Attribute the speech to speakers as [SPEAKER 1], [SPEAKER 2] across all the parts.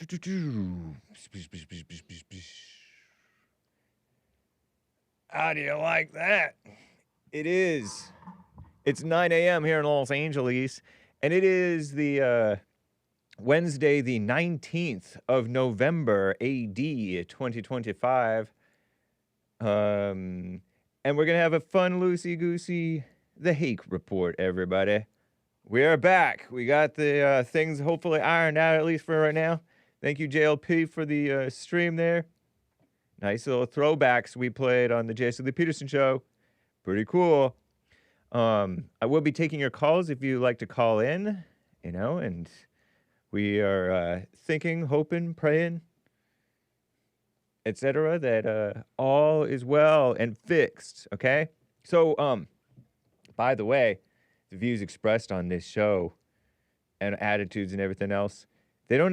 [SPEAKER 1] How do you like that? It is. It's 9 a.m. here in Los Angeles, and it is the Wednesday, the 19th of November, AD 2025. And we're going to have a fun, loosey-goosey, the Hake report, everybody. We are back. We got the things hopefully ironed out, at least for right now. Thank you, JLP, for the stream there. Nice little throwbacks we played on the Jason Lee Peterson show. Pretty cool. I will be taking your calls if you like to call in, and we are thinking, hoping, praying, etc., that all is well and fixed, okay? So, by the way, the views expressed on this show and attitudes and everything else, they don't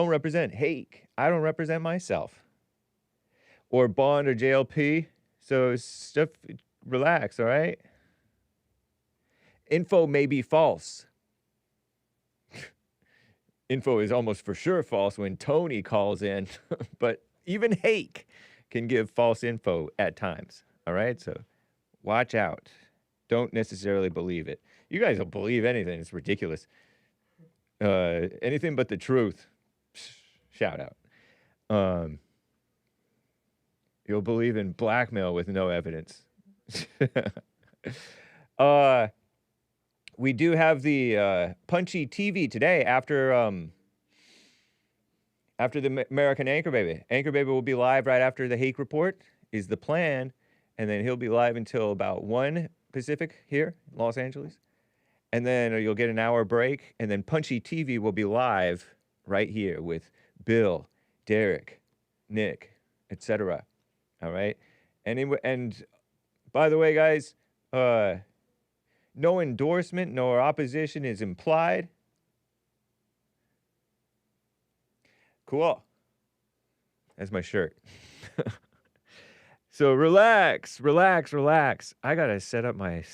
[SPEAKER 1] represent Hake. I don't represent myself. Or Bond or JLP. So stuff, relax, all right? Info may be false. Info is almost for sure false when Tony calls in, but even Hake can give false info at times, all right? So watch out. Don't necessarily believe it. You guys don't believe anything. It's ridiculous. Anything but the truth. Shout out. You'll believe in blackmail with no evidence. We do have the Punchy TV today after the American Anchor Baby. Anchor Baby will be live right after the Hake report is the plan, and then he'll be live until about 1 Pacific here in Los Angeles. And then you'll get an hour break, and then Punchy TV will be live right here with Bill, Derek, Nick, etc. All right? And by the way, guys, no endorsement nor opposition is implied. Cool. That's my shirt. So relax. I gotta set up my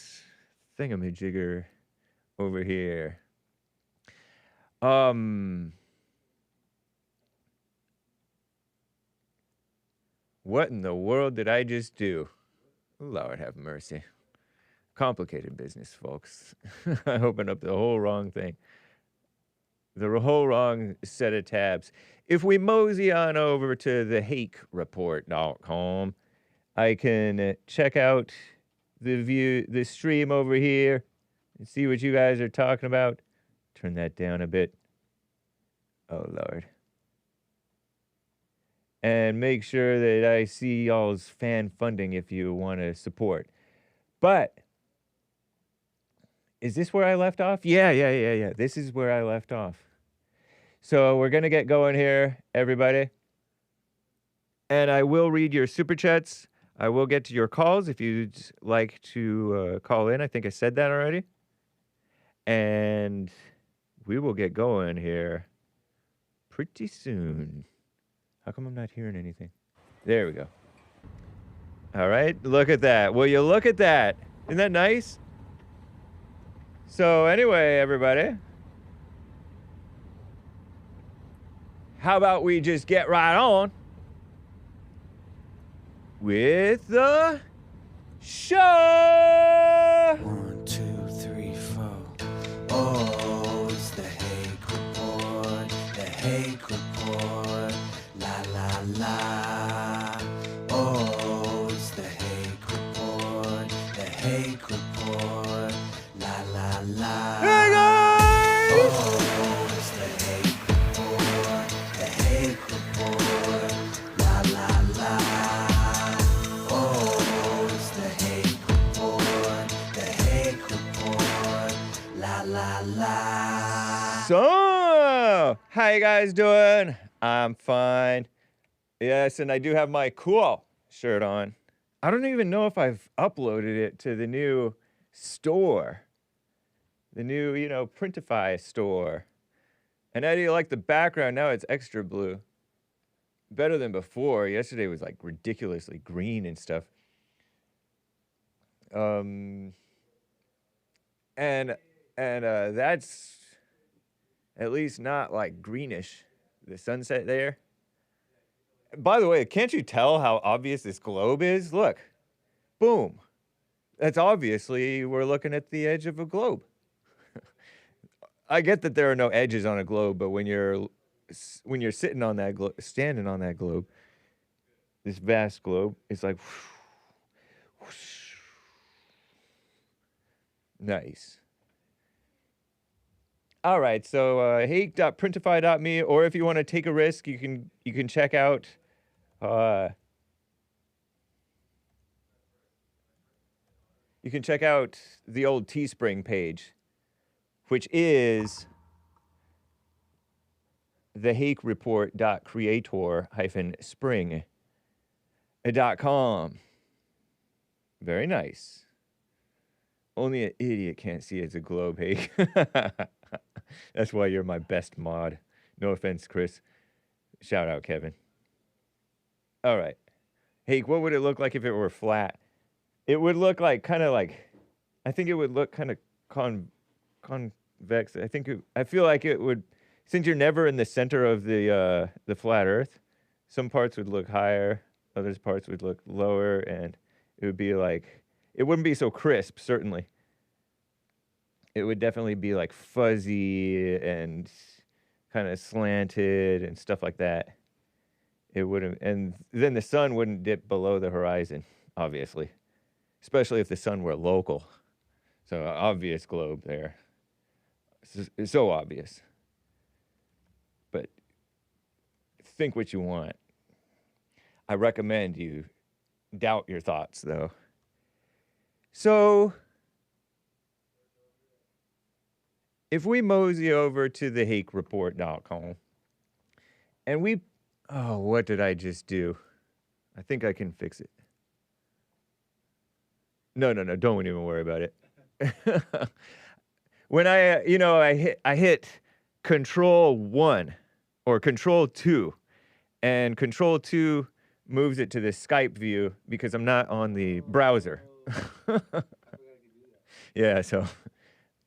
[SPEAKER 1] thingamajigger over here. What in the world did I just do? Lord have mercy. Complicated business, folks. I opened up the whole wrong thing. The whole wrong set of tabs. If we mosey on over to the HakeReport.com, I can check out the stream over here and see what you guys are talking about. Turn that down a bit. Oh, Lord. And make sure that I see y'all's fan funding if you want to support. But is this where I left off? Yeah. This is where I left off. So we're going to get going here, everybody. And I will read your super chats. I will get to your calls if you'd like to call in. I think I said that already. And we will get going here pretty soon. How come I'm not hearing anything? There we go. All right, look at that. Will you look at that? Isn't that nice? So anyway, everybody, how about we just get right on with the show?
[SPEAKER 2] 1, 2, 3, 4. Oh, it's the Hake report. The Hake report. La la la. Oh, it's the Hake report. The Hake report. La la la.
[SPEAKER 1] Hey guys!
[SPEAKER 2] Oh, it's the Hake report. The Hake report. La la la. Oh, it's the Hake report. The Hake report. La la la.
[SPEAKER 1] So, how you guys doing? I'm fine. Yes, and I do have my cool shirt on. I don't even know if I've uploaded it to the new store. The new, Printify store. And how do you like the background? Now it's extra blue. Better than before. Yesterday was like ridiculously green and stuff. And that's at least not like greenish. the sunset there. By the way, can't you tell how obvious this globe is? Look, boom. That's obviously, we're looking at the edge of a globe. I get that there are no edges on a globe, but when you're sitting on that globe, standing on that globe, this vast globe, it's like, whoosh. Nice. All right, so hake.printify.me, or if you want to take a risk, you can check out the old Teespring page, which is thehakereport.creator-spring.com. Very nice. Only an idiot can't see it's a globe, Hake. That's why you're my best mod. No offense, Chris. Shout out, Kevin. All right. Hake, what would it look like if it were flat? It would look like I think it would look kind of convex. I feel like it would, since you're never in the center of the flat Earth, some parts would look higher, other parts would look lower, and it would be like, it wouldn't be so crisp, certainly. It would definitely be like fuzzy and kind of slanted and stuff like that. It wouldn't, and then the sun wouldn't dip below the horizon, obviously, especially if the sun were local. So obvious globe there. It's so obvious. But think what you want. I recommend you doubt your thoughts, though. So if we mosey over to thehakereport.com and what did I just do? I think I can fix it. No, don't even worry about it. When I hit Control 1 or Control 2, and Control 2 moves it to the Skype view because I'm not on the browser. Yeah, so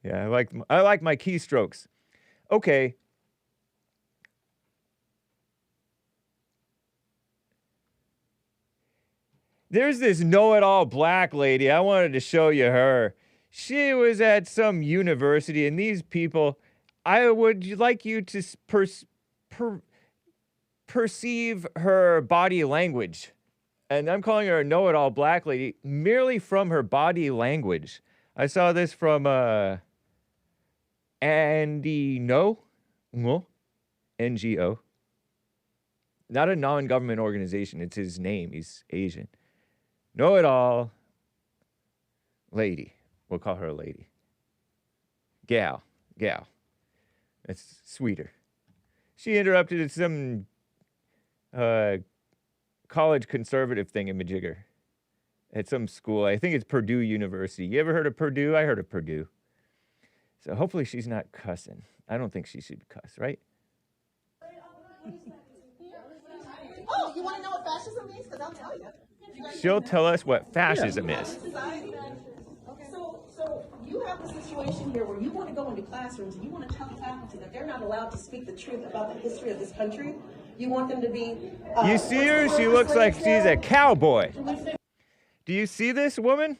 [SPEAKER 1] yeah, I like my keystrokes. Okay. There's this know-it-all black lady. I wanted to show you her. She was at some university, and these people, I would like you to perceive her body language. And I'm calling her a know-it-all black lady merely from her body language. I saw this from Andy NGO. Not a non-government organization. It's his name. He's Asian. Know-it-all lady. We'll call her a lady. Gal. That's sweeter. She interrupted some college conservative thingamajigger at some school. I think it's Purdue University. You ever heard of Purdue? I heard of Purdue. So hopefully she's not cussing. I don't think she should cuss, right?
[SPEAKER 3] Oh, you want to know what fascism means? Because I'll tell you.
[SPEAKER 1] She'll tell us what fascism is.
[SPEAKER 3] So you have a situation here where you want to go into classrooms and you want to tell the faculty that they're not allowed to speak the truth about the history of this country. You want them to be...
[SPEAKER 1] you see her? She looks like she's a cowboy. Do you see this woman?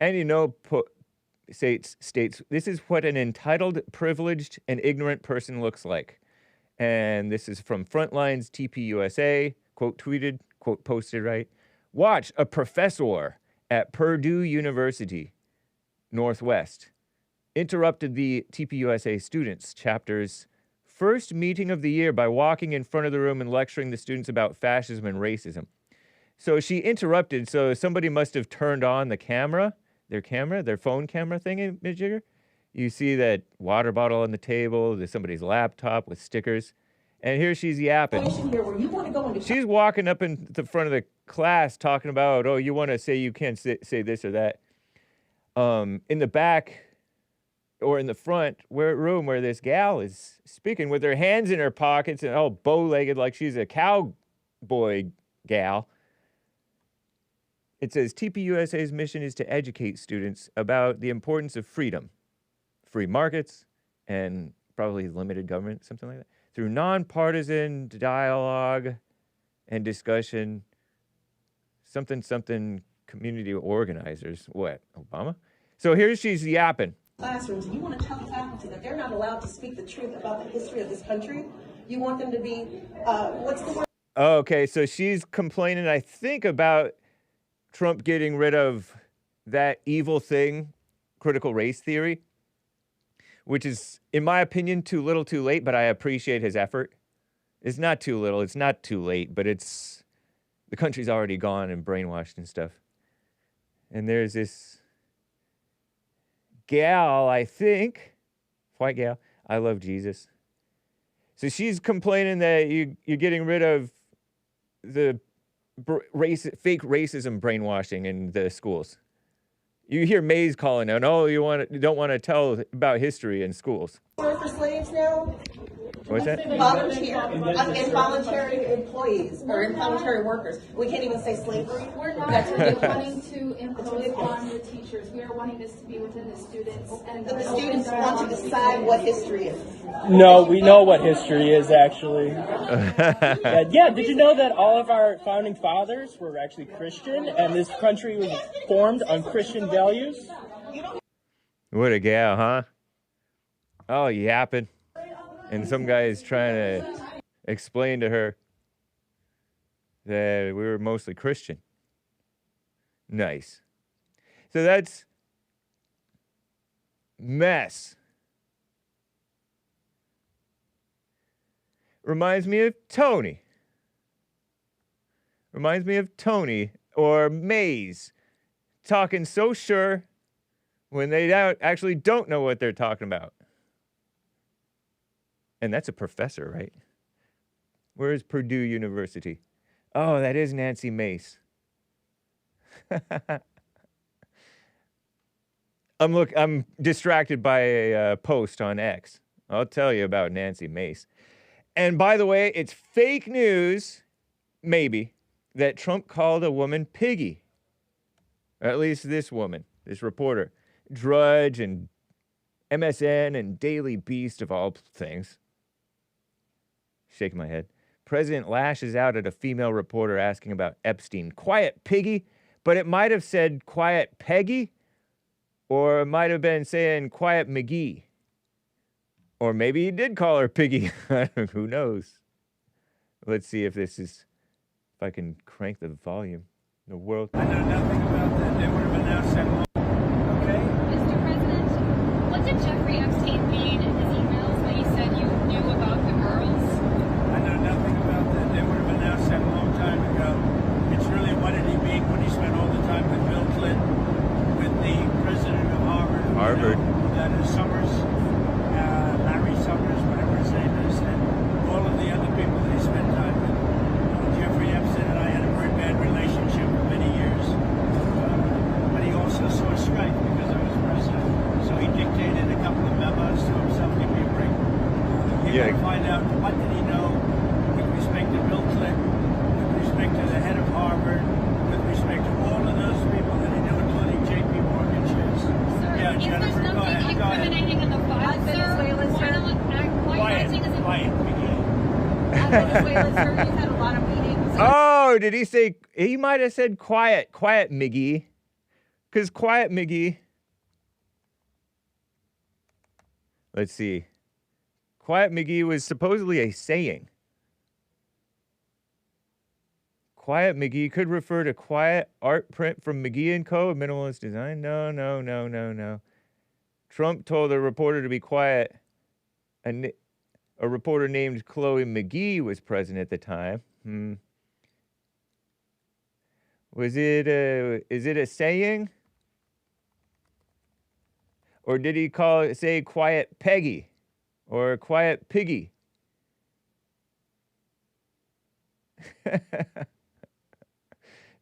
[SPEAKER 1] And states, this is what an entitled, privileged, and ignorant person looks like. And this is from Frontline's TPUSA, quote tweeted, quote posted, right? Watch a professor at Purdue University, Northwest, interrupted the TPUSA students chapter's first meeting of the year by walking in front of the room and lecturing the students about fascism and racism. So she interrupted, so somebody must have turned on the camera, their phone camera thingy-majigger. You see that water bottle on the table, there's somebody's laptop with stickers, and here she's yapping. She's walking up in the front of the class talking about, oh, you want to say you can't say this or that. In the back or in the front room where this gal is speaking with her hands in her pockets and all bow-legged like she's a cowboy gal. It says TPUSA's mission is to educate students about the importance of freedom, free markets, and probably limited government, something like that. Through nonpartisan dialogue and discussion, something community organizers. What, Obama? So here she's yapping.
[SPEAKER 3] Classrooms, and you want to tell the faculty that they're not allowed to speak the truth about the history of this country. You want them to be, what's the word?
[SPEAKER 1] Okay, so she's complaining, I think, about Trump getting rid of that evil thing, critical race theory, which is, in my opinion, too little, too late, but I appreciate his effort. It's not too little, it's not too late, but it's, the country's already gone and brainwashed and stuff. And there's this gal, I think, white gal, I love Jesus. So she's complaining that you're getting rid of the fake racism brainwashing in the schools. You hear Mays calling out, "Oh, you don't want to tell about history in schools."
[SPEAKER 3] Word for slaves now?
[SPEAKER 1] What's that?
[SPEAKER 3] Involuntary employees or involuntary workers. We can't even say slavery.
[SPEAKER 4] We're not wanting to impose on the teachers. We are wanting this to be within the students. And
[SPEAKER 3] The students want to decide what history is.
[SPEAKER 5] No, we know what history is, actually. Yeah, did you know that all of our founding fathers were actually Christian, and this country was formed on Christian values?
[SPEAKER 1] What a gal, huh? Oh, yapping. And some guy is trying to explain to her that we were mostly Christian. Nice. So that's mess. Reminds me of Tony. Reminds me of Tony or Mays talking so sure when they actually don't know what they're talking about. And that's a professor, right? Where is Purdue University? Oh, that is Nancy Mace. I'm distracted by a post on X. I'll tell you about Nancy Mace. And by the way, it's fake news, maybe, that Trump called a woman Piggy. Or at least this woman, this reporter. Drudge and MSN and Daily Beast of all things. Shaking my head. President lashes out at a female reporter asking about Epstein. Quiet Piggy, but it might have said quiet Peggy, or it might have been saying quiet McGee. Or maybe he did call her Piggy. Who knows? Let's see if I can crank the volume. The world.
[SPEAKER 6] I know nothing about that. They would have announced that long. Okay?
[SPEAKER 4] Mr. President, what did Jeffrey Epstein mean in his emails that he said you knew about the girls?
[SPEAKER 6] I know nothing about that. They would have announced that a long time ago. It's really, what did he mean when he spent all the time with Bill Clinton, with the president of Harvard?
[SPEAKER 1] Harvard.
[SPEAKER 6] That is Summers, Larry Summers, whatever his name is, and all of the other people that he spent time with. Jeffrey Epstein and I had a very bad relationship for many years. But he also saw strike because I was president. So he dictated a couple of memos to himself. Give me a break. You're going to find out what did he know with respect to Bill Clinton, with respect to the head of Harvard, with respect to all of those people that he knew, including J.P. Morgan shares.
[SPEAKER 4] Sir,
[SPEAKER 6] Yeah,
[SPEAKER 4] is there
[SPEAKER 6] Jennifer, go ahead.
[SPEAKER 4] something
[SPEAKER 6] Go ahead.
[SPEAKER 4] incriminating in the file, sir?
[SPEAKER 6] Quiet, Piggy.
[SPEAKER 3] Venezuela, sir, you've had a lot of meetings.
[SPEAKER 1] Oh, did he say? He might have said quiet McGee. Because quiet McGee. Let's see. Quiet McGee was supposedly a saying. Quiet McGee could refer to quiet art print from McGee & Co. of minimalist design. No. Trump told a reporter to be quiet. A reporter named Chloe McGee was president at the time. Is it a saying? Or did he say quiet Peggy? Or quiet Piggy?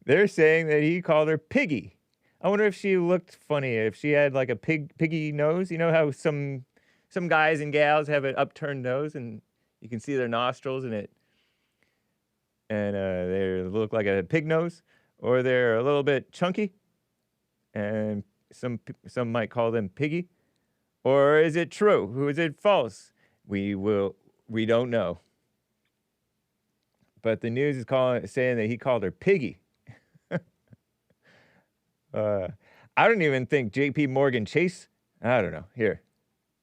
[SPEAKER 1] They're saying that he called her Piggy. I wonder if she looked funny, if she had like a piggy nose. You know how some guys and gals have an upturned nose and you can see their nostrils and they look like a pig nose, or they're a little bit chunky and some might call them Piggy. Or is it true? Or is it false? We don't know. But the news is saying that he called her Piggy. I don't even think J.P. Morgan Chase. I don't know. Here.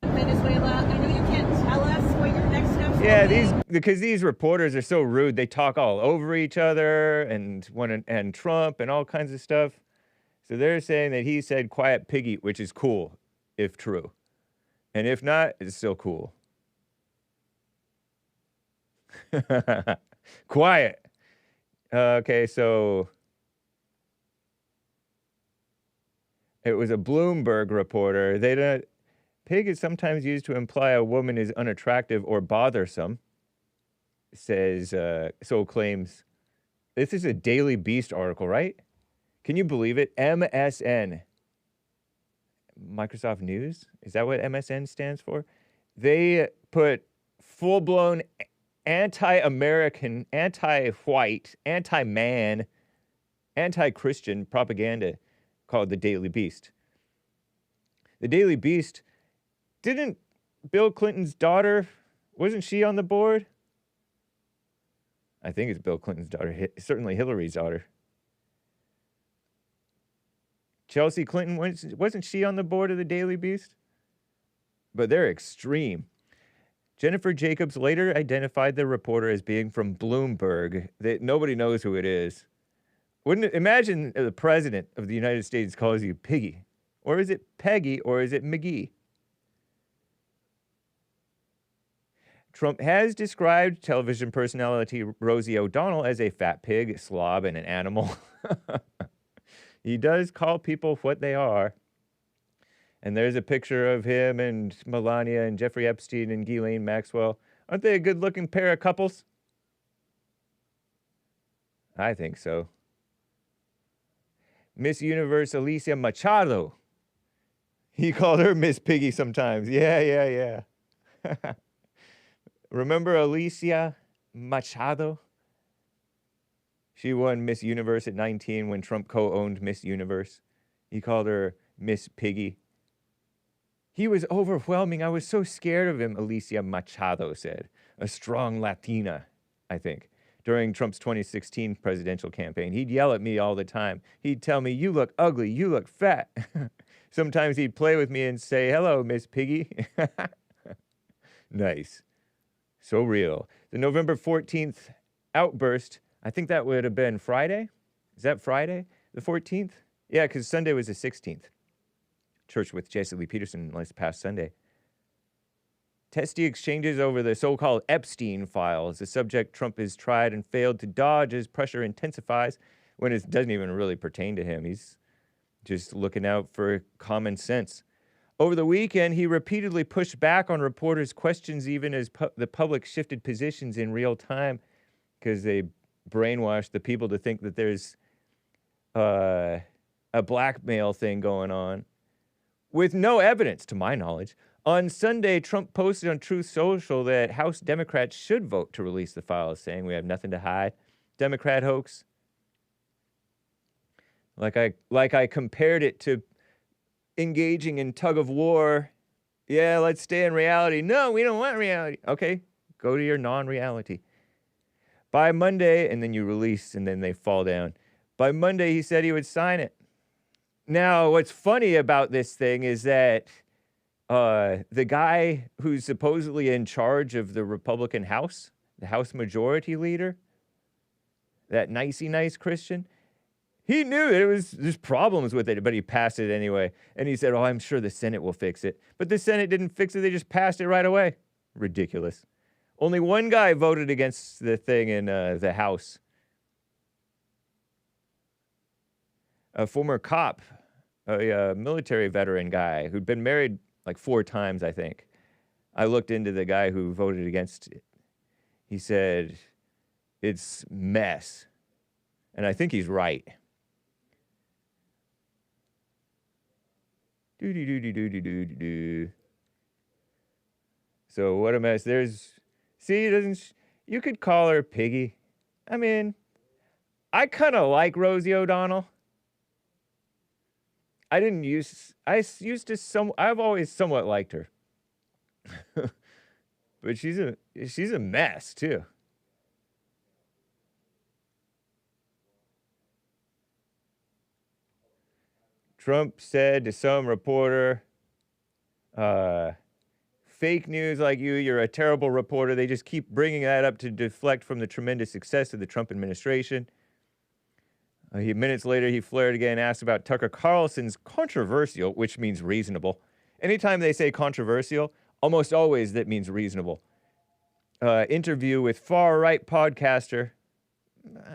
[SPEAKER 3] Venezuela, I know you can't tell us what your next steps
[SPEAKER 1] Yeah,
[SPEAKER 3] will be.
[SPEAKER 1] because these reporters are so rude. They talk all over each other and Trump and all kinds of stuff. So they're saying that he said quiet piggy, which is cool, if true. And if not, it's still cool. Quiet. Okay, so it was a Bloomberg reporter. Pig is sometimes used to imply a woman is unattractive or bothersome, so claims. This is a Daily Beast article, right? Can you believe it? MSN. Microsoft News? Is that what MSN stands for? They put full-blown anti-American, anti-white, anti-man, anti-Christian propaganda called the Daily Beast. The Daily Beast, didn't Bill Clinton's daughter, wasn't she on the board? I think it's Bill Clinton's daughter, certainly Hillary's daughter. Chelsea Clinton, wasn't she on the board of the Daily Beast? But they're extreme. Jennifer Jacobs later identified the reporter as being from Bloomberg. Nobody knows who it is. Imagine the president of the United States calls you Piggy. Or is it Peggy, or is it McGee? Trump has described television personality Rosie O'Donnell as a fat pig, slob, and an animal. He does call people what they are. And there's a picture of him and Melania and Jeffrey Epstein and Ghislaine Maxwell. Aren't they a good-looking pair of couples? I think so. Miss Universe Alicia Machado. He called her Miss Piggy sometimes. Yeah. Remember Alicia Machado? She won Miss Universe at 19 when Trump co-owned Miss Universe. He called her Miss Piggy. He was overwhelming. I was so scared of him, Alicia Machado said. A strong Latina, I think. During Trump's 2016 presidential campaign, he'd yell at me all the time. He'd tell me, "You look ugly, you look fat." Sometimes he'd play with me and say, "Hello, Miss Piggy." Nice. So real. The November 14th outburst, I think that would have been Friday. Is that Friday, the 14th? Yeah, because Sunday was the 16th. Church with Jesse Lee Peterson last past Sunday. Testy exchanges over the so-called Epstein files. The subject Trump has tried and failed to dodge as pressure intensifies when it doesn't even really pertain to him. He's just looking out for common sense. Over the weekend, he repeatedly pushed back on reporters' questions even as the public shifted positions in real time because they brainwashed the people to think that there's a blackmail thing going on with no evidence, to my knowledge. On Sunday, Trump posted on Truth Social that House Democrats should vote to release the files, saying we have nothing to hide. Democrat hoax. Like I compared it to engaging in tug of war. Yeah, let's stay in reality. No, we don't want reality. Okay, go to your non-reality. By Monday, and then you release, and then they fall down. By Monday, he said he would sign it. Now, what's funny about this thing is that the guy who's supposedly in charge of the Republican House, the House Majority Leader, that nicey nice Christian, he knew there's problems with it, but he passed it anyway. And he said, "Oh, I'm sure the Senate will fix it." But the Senate didn't fix it. They just passed it right away. Ridiculous. Only one guy voted against the thing in the House. A former cop, a military veteran guy who'd been married like 4 times, I think. I looked into the guy who voted against it. He said, it's mess. And I think he's right. So what a mess. You could call her Piggy. I mean, I kind of like Rosie O'Donnell. I've always somewhat liked her. But she's a mess too. Trump said to some reporter, fake news like you're a terrible reporter. They just keep bringing that up to deflect from the tremendous success of the Trump administration. Minutes later, he flared again, asked about Tucker Carlson's controversial, which means reasonable. Anytime they say controversial, almost always that means reasonable. Interview with far-right podcaster.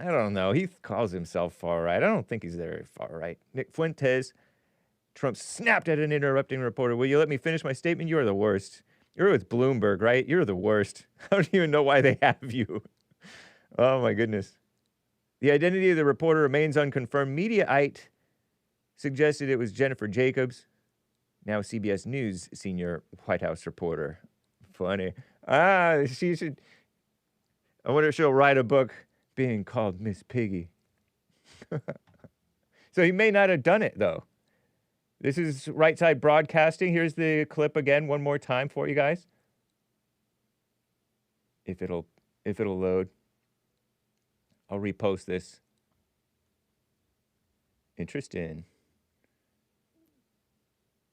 [SPEAKER 1] I don't know. He calls himself far-right. I don't think he's very far-right. Nick Fuentes. Trump snapped at an interrupting reporter. Will you let me finish my statement? You are the worst. You're with Bloomberg, right? You're the worst. I don't even know why they have you. Oh, my goodness. The identity of the reporter remains unconfirmed. Mediaite suggested it was Jennifer Jacobs, now CBS News senior White House reporter. Funny. She should. I wonder if she'll write a book being called Miss Piggy. So he may not have done it, though. This is Right Side Broadcasting. Here's the clip again, one more time for you guys. If it'll load. I'll repost this. Interesting.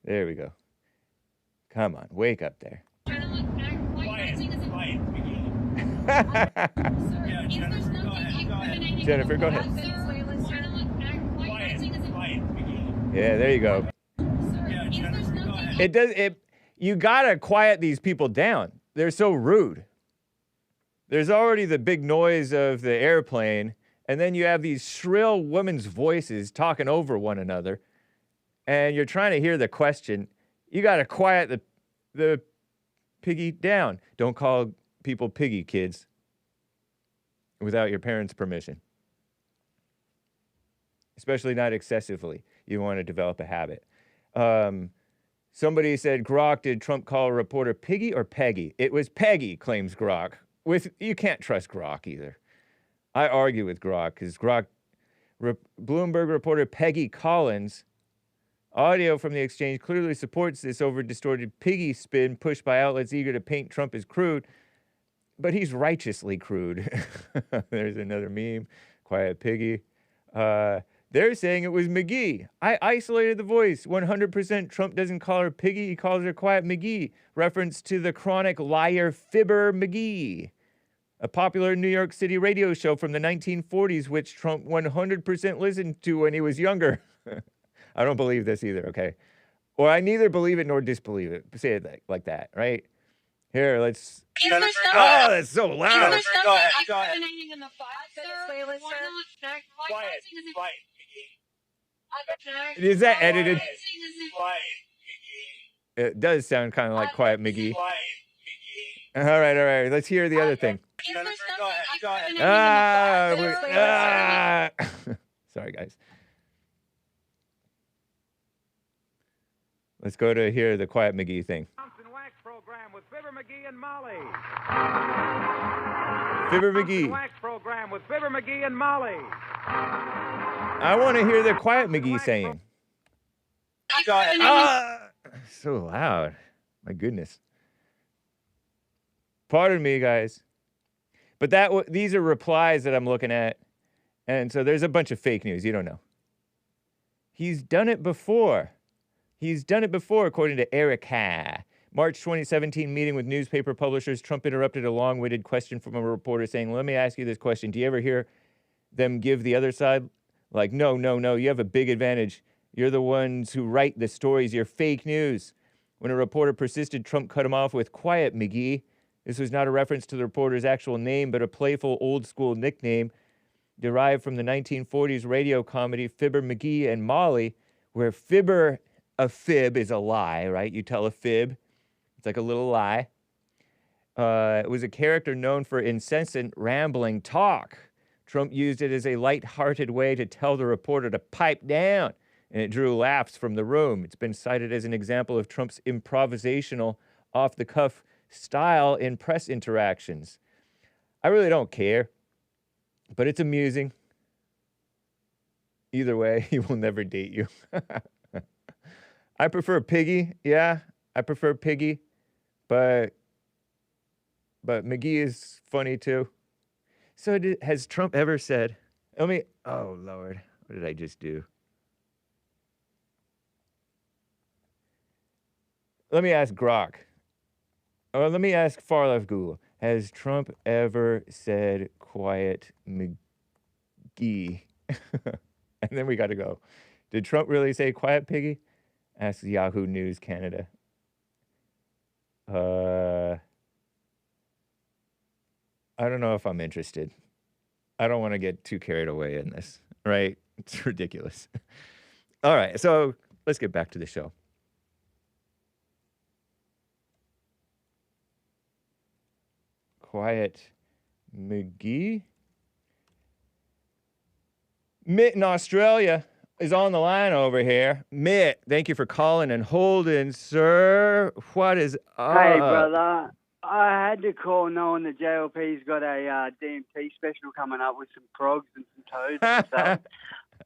[SPEAKER 1] There we go. Come on, wake up there. Jennifer, go ahead. Yeah, there you go. You gotta quiet these people down. They're so rude. There's already the big noise of the airplane, and then you have these shrill women's voices talking over one another, and you're trying to hear the question. You got to quiet the piggy down. Don't call people piggy, kids, without your parents' permission. Especially not excessively. You want to develop a habit. Somebody said, Grok, did Trump call a reporter Piggy or Peggy? It was Peggy, claims Grok. You can't trust Grok either. I argue with Grok because Bloomberg reporter Peggy Collins, audio from the exchange clearly supports this over-distorted Piggy spin pushed by outlets eager to paint Trump as crude, but he's righteously crude. There's another meme, Quiet Piggy. They're saying it was McGee. I isolated the voice. 100% Trump doesn't call her Piggy, he calls her Quiet McGee. Reference to the chronic liar fibber McGee, a popular New York City radio show from the 1940s, which Trump 100% listened to when he was younger. I don't believe this either, okay? Or I neither believe it nor disbelieve it. Say it like that, right? Here, let's... Oh, that's so loud.
[SPEAKER 6] Go ahead.
[SPEAKER 1] Is that edited? It does sound kind of like Quiet MGee. All right. Let's hear the other thing.
[SPEAKER 6] Go ahead.
[SPEAKER 1] Sorry, guys. Let's go to hear the Quiet McGee thing.
[SPEAKER 7] Wax program with Fibber McGee and Molly.
[SPEAKER 1] Fibber McGee.
[SPEAKER 7] Wax program with Fibber McGee and Molly.
[SPEAKER 1] I want to hear the Quiet McGee saying.
[SPEAKER 6] Go ahead.
[SPEAKER 1] So loud. My goodness. Pardon me, guys. But these are replies that I'm looking at. And so there's a bunch of fake news. You don't know. He's done it before. According to Erica. March 2017 meeting with newspaper publishers. Trump interrupted a long-winded question from a reporter saying, let me ask you this question. Do you ever hear them give the other side? Like, no. You have a big advantage. You're the ones who write the stories. You're fake news. When a reporter persisted, Trump cut him off with Quiet McGee. This was not a reference to the reporter's actual name, but a playful old-school nickname derived from the 1940s radio comedy Fibber McGee and Molly, where a fib is a lie, right? You tell a fib. It's like a little lie. It was a character known for incessant rambling talk. Trump used it as a light-hearted way to tell the reporter to pipe down, and it drew laughs from the room. It's been cited as an example of Trump's improvisational, off-the-cuff style in press interactions. I really don't care, but it's amusing. Either way, he will never date you. I prefer Piggy. Yeah, I prefer Piggy, but but McGee is funny too. So has Trump ever said, oh Lord, what did I just do? Let me ask Grok. Or let me ask far left Google. Has Trump ever said quiet McGee? And then we got to go. Did Trump really say quiet Piggy? Asks Yahoo News Canada. I don't know if I'm interested. I don't want to get too carried away in this, right? It's ridiculous. All right, so let's get back to the show. Quiet McGee. Mitt in Australia is on the line over here. Mitt, thank you for calling and holding, sir. What is up?
[SPEAKER 8] Hey, brother. I had to call knowing that JLP's got a DMT special coming up with some frogs and some toads and stuff.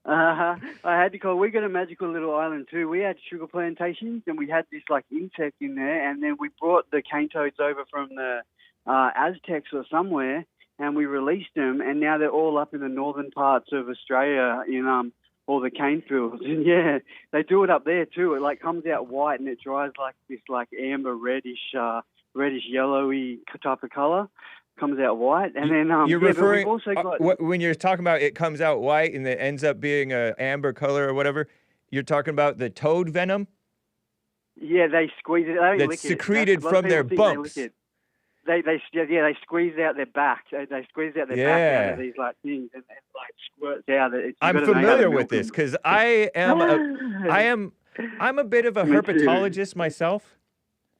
[SPEAKER 8] I had to call. We got a magical little island too. We had sugar plantations and we had this like insect in there, and then we brought the cane toads over from the Aztecs or somewhere, and we released them, and now they're all up in the northern parts of Australia in all the cane fields. And yeah, they do it up there too. It like comes out white and it dries like this like amber reddish yellowy type of color. Comes out white, and then
[SPEAKER 1] you're
[SPEAKER 8] yeah,
[SPEAKER 1] referring
[SPEAKER 8] but we've also got
[SPEAKER 1] when you're talking about it comes out white and it ends up being a amber color or whatever. You're talking about the toad venom.
[SPEAKER 8] Yeah, they squeeze it. They don't
[SPEAKER 1] That's
[SPEAKER 8] lick
[SPEAKER 1] secreted
[SPEAKER 8] it.
[SPEAKER 1] from their bumps.
[SPEAKER 8] They squeeze out their back. They squeeze out their back out of these like things, and it like squirts out.
[SPEAKER 1] I'm familiar with this because I'm a bit of a herpetologist myself.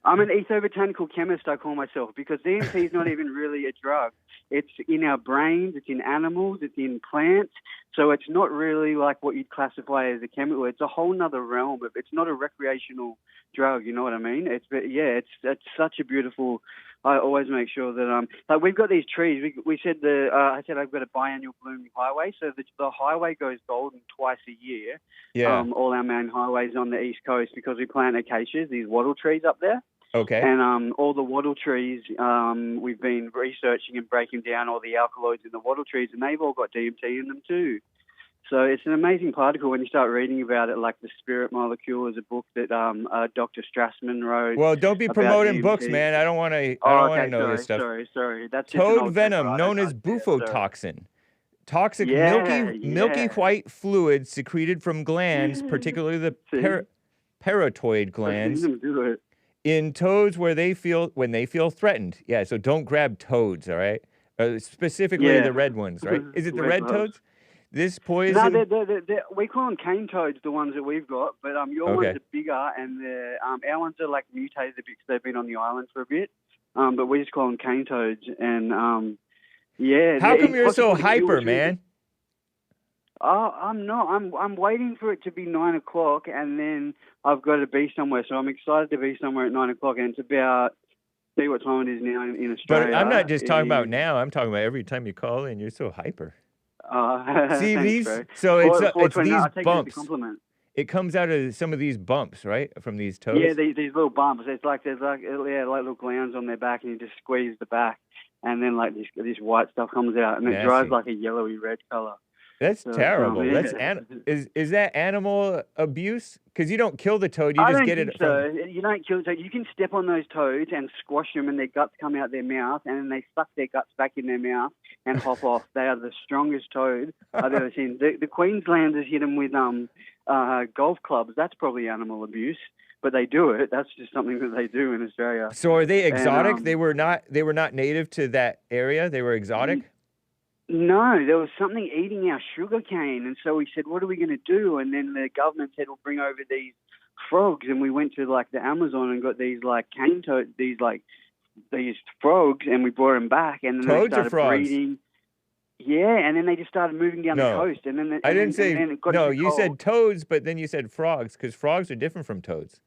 [SPEAKER 8] I'm an ethobotanical chemist, I call myself, because DMT is not even really a drug. It's in our brains, it's in animals, it's in plants. So it's not really like what you'd classify as a chemical. It's a whole nother realm. It's not a recreational drug, you know what I mean? It's such a beautiful. I always make sure that like we've got these trees. I said I've got a biannual blooming highway, so the highway goes golden twice a year.
[SPEAKER 1] Yeah.
[SPEAKER 8] All our main highways on the east coast, because we plant acacias, these wattle trees up there.
[SPEAKER 1] Okay.
[SPEAKER 8] And all the wattle trees, we've been researching and breaking down all the alkaloids in the wattle trees, and they've all got DMT in them too. So it's an amazing particle when you start reading about it, like The Spirit Molecule is a book that Dr. Strassman wrote.
[SPEAKER 1] Well, don't be promoting books, man. I don't want to know this stuff.
[SPEAKER 8] Sorry. That's
[SPEAKER 1] toad venom, known as bufotoxin. Toxic milky white fluid secreted from glands, particularly the parotoid glands, in toads when they feel threatened. Yeah, so don't grab toads, all right? Specifically the red ones, right? Is it the red toads? This poison?
[SPEAKER 8] No, we call them cane toads, the ones that we've got, but your ones are bigger, and our ones are like mutated because they've been on the island for a bit. But we just call them cane toads, and
[SPEAKER 1] How come you're so hyper, man?
[SPEAKER 8] I'm not. I'm waiting for it to be 9 o'clock, and then I've got to be somewhere. So I'm excited to be somewhere at 9 o'clock, and it's about. See what time it is now in Australia.
[SPEAKER 1] But I'm not just talking about now. I'm talking about every time you call in. You're so hyper. See
[SPEAKER 8] thanks,
[SPEAKER 1] these?
[SPEAKER 8] bro.
[SPEAKER 1] So it's these bumps.
[SPEAKER 8] It
[SPEAKER 1] comes out of some of these bumps, right? From these toads.
[SPEAKER 8] Yeah, these little bumps. It's like there's like little glands on their back, and you just squeeze the back, and then like this white stuff comes out, and it dries like a yellowy red color.
[SPEAKER 1] That's terrible. That's is that animal abuse? Because you don't kill the toad, you just get it.
[SPEAKER 8] You don't kill the toad. You can step on those toads and squash them, and their guts come out their mouth, and then they suck their guts back in their mouth and hop off. They are the strongest toad I've ever seen. The Queenslanders hit them with golf clubs. That's probably animal abuse, but they do it. That's just something that they do in Australia.
[SPEAKER 1] So are they exotic? And, they were not native to that area. They were exotic.
[SPEAKER 8] No, there was something eating our sugar cane, and so we said, what are we going to do? And then the government said, we'll bring over these frogs, and we went to like the Amazon and got these like cane toads, these frogs, and we brought them back, and then
[SPEAKER 1] toads
[SPEAKER 8] they started breeding. Yeah, and then they just started moving down the coast, and then
[SPEAKER 1] I didn't say no. You said toads, but then you said frogs because frogs are different from toads.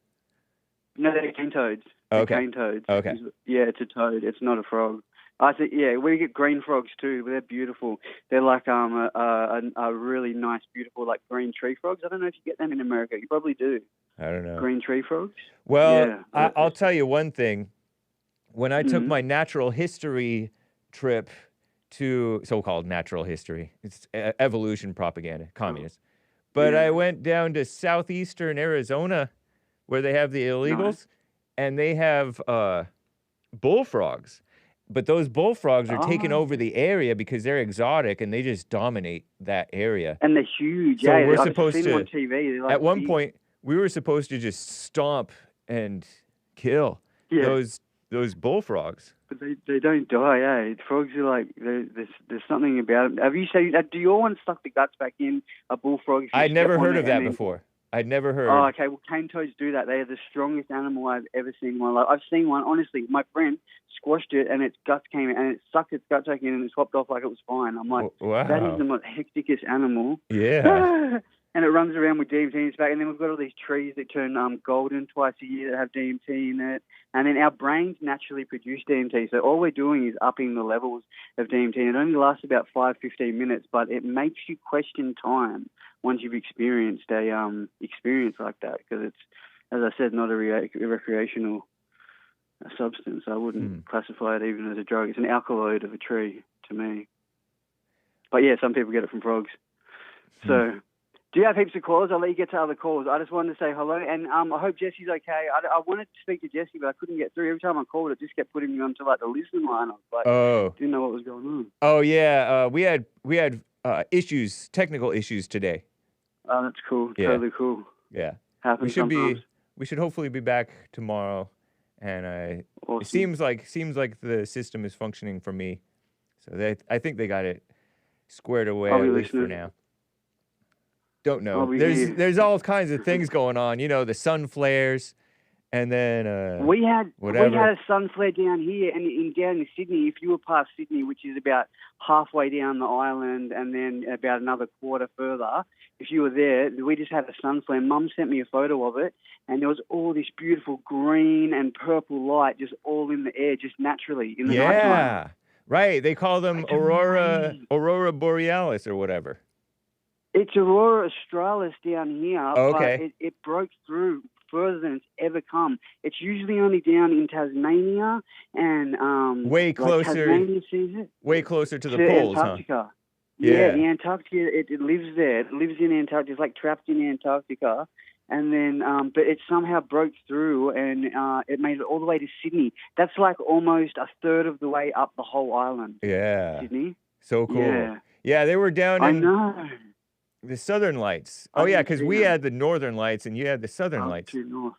[SPEAKER 8] No, they're cane toads.
[SPEAKER 1] Okay.
[SPEAKER 8] Cane toads.
[SPEAKER 1] Okay.
[SPEAKER 8] Yeah, it's a toad. It's not a frog. I think we get green frogs too, but they're beautiful. They're like a really nice, beautiful like green tree frogs. I don't know if you get them in America. You probably do.
[SPEAKER 1] I don't know.
[SPEAKER 8] Green tree frogs.
[SPEAKER 1] Well, I'll tell you one thing. when I took my natural history trip to so-called natural history, it's evolution propaganda, communist. But I went down to southeastern Arizona where they have the illegals, and they have bullfrogs. But those bullfrogs are taking over the area because they're exotic and they just dominate that area.
[SPEAKER 8] And they're huge.
[SPEAKER 1] So
[SPEAKER 8] yeah,
[SPEAKER 1] we're
[SPEAKER 8] I've
[SPEAKER 1] supposed
[SPEAKER 8] seen
[SPEAKER 1] to,
[SPEAKER 8] them on TV. They're like
[SPEAKER 1] at one
[SPEAKER 8] big.
[SPEAKER 1] point, we were supposed to just stomp and kill those bullfrogs.
[SPEAKER 8] But they don't die, eh? Frogs are like, there's something about them. Have you seen, do your one suck the guts back in a bullfrog?
[SPEAKER 1] I'd never heard of that before. I'd never heard.
[SPEAKER 8] Oh, okay. Well, cane toads do that. They are the strongest animal I've ever seen in my life. I've seen one, honestly. My friend squashed it and its guts came in and it sucked its guts back in and it swapped off like it was fine. I'm like,
[SPEAKER 1] wow.
[SPEAKER 8] That is the most hecticest animal.
[SPEAKER 1] Yeah.
[SPEAKER 8] And it runs around with DMT in its back. And then we've got all these trees that turn golden twice a year that have DMT in it. And then our brains naturally produce DMT. So all we're doing is upping the levels of DMT. And it only lasts about 5-15 minutes, but it makes you question time once you've experienced a experience like that. Because it's, as I said, not a recreational substance. I wouldn't classify it even as a drug. It's an alkaloid of a tree to me. But yeah, some people get it from frogs. So... Do you have heaps of calls? I'll let you get to other calls. I just wanted to say hello, and I hope Jesse's okay. I wanted to speak to Jesse, but I couldn't get through. Every time I called, it just kept putting me onto like the listen line. I was like, didn't know what was going on.
[SPEAKER 1] Oh yeah, we had issues, technical issues today.
[SPEAKER 8] Oh, that's cool.
[SPEAKER 1] Yeah.
[SPEAKER 8] Totally cool.
[SPEAKER 1] Yeah,
[SPEAKER 8] Happens sometimes.
[SPEAKER 1] We should hopefully be back tomorrow, and
[SPEAKER 8] Awesome.
[SPEAKER 1] it seems like the system is functioning for me, so I think they got it squared away at least for now. Don't know. There's all kinds of things going on. You know, the sun flares, and then
[SPEAKER 8] we had
[SPEAKER 1] whatever.
[SPEAKER 8] a sun flare down here, and down in Sydney. If you were past Sydney, which is about halfway down the island, and then about another quarter further, if you were there, we just had a sun flare. Mum sent me a photo of it, and there was all this beautiful green and purple light just all in the air, just naturally in the nighttime.
[SPEAKER 1] Yeah, right. They call them Aurora Borealis or whatever.
[SPEAKER 8] It's Aurora Australis down here,
[SPEAKER 1] okay.
[SPEAKER 8] But it broke through further than it's ever come. It's usually only down in Tasmania and
[SPEAKER 1] way closer.
[SPEAKER 8] Like Tasmania sees it.
[SPEAKER 1] Way closer to the poles,
[SPEAKER 8] Antarctica.
[SPEAKER 1] huh?
[SPEAKER 8] Yeah, the Antarctica. It lives there. It lives in Antarctica. It's like trapped in Antarctica. And then, but it somehow broke through and it made it all the way to Sydney. That's like almost a third of the way up the whole island.
[SPEAKER 1] Yeah.
[SPEAKER 8] Sydney.
[SPEAKER 1] So cool. Yeah, they were down in...
[SPEAKER 8] I know.
[SPEAKER 1] The Southern Lights. Oh, yeah, because we had the Northern Lights and you had the Southern Lights.
[SPEAKER 8] North.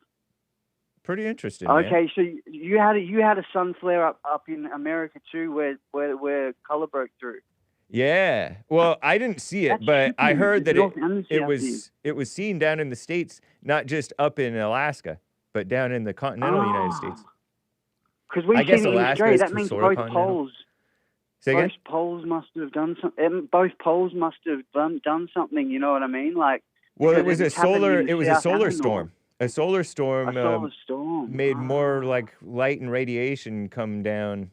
[SPEAKER 1] Pretty interesting,
[SPEAKER 8] Okay,
[SPEAKER 1] man.
[SPEAKER 8] so you had a sun flare up in America too where color broke through.
[SPEAKER 1] Yeah. Well, I didn't see it, but I heard that it was seen down in the States, not just up in Alaska, but down in the continental United States.
[SPEAKER 8] Because we've seen it in Australia. That means both poles. Both poles must have done something. Both poles must have done something. You know what I mean? Like,
[SPEAKER 1] well, it was a solar storm. A solar storm. Made more like light and radiation come down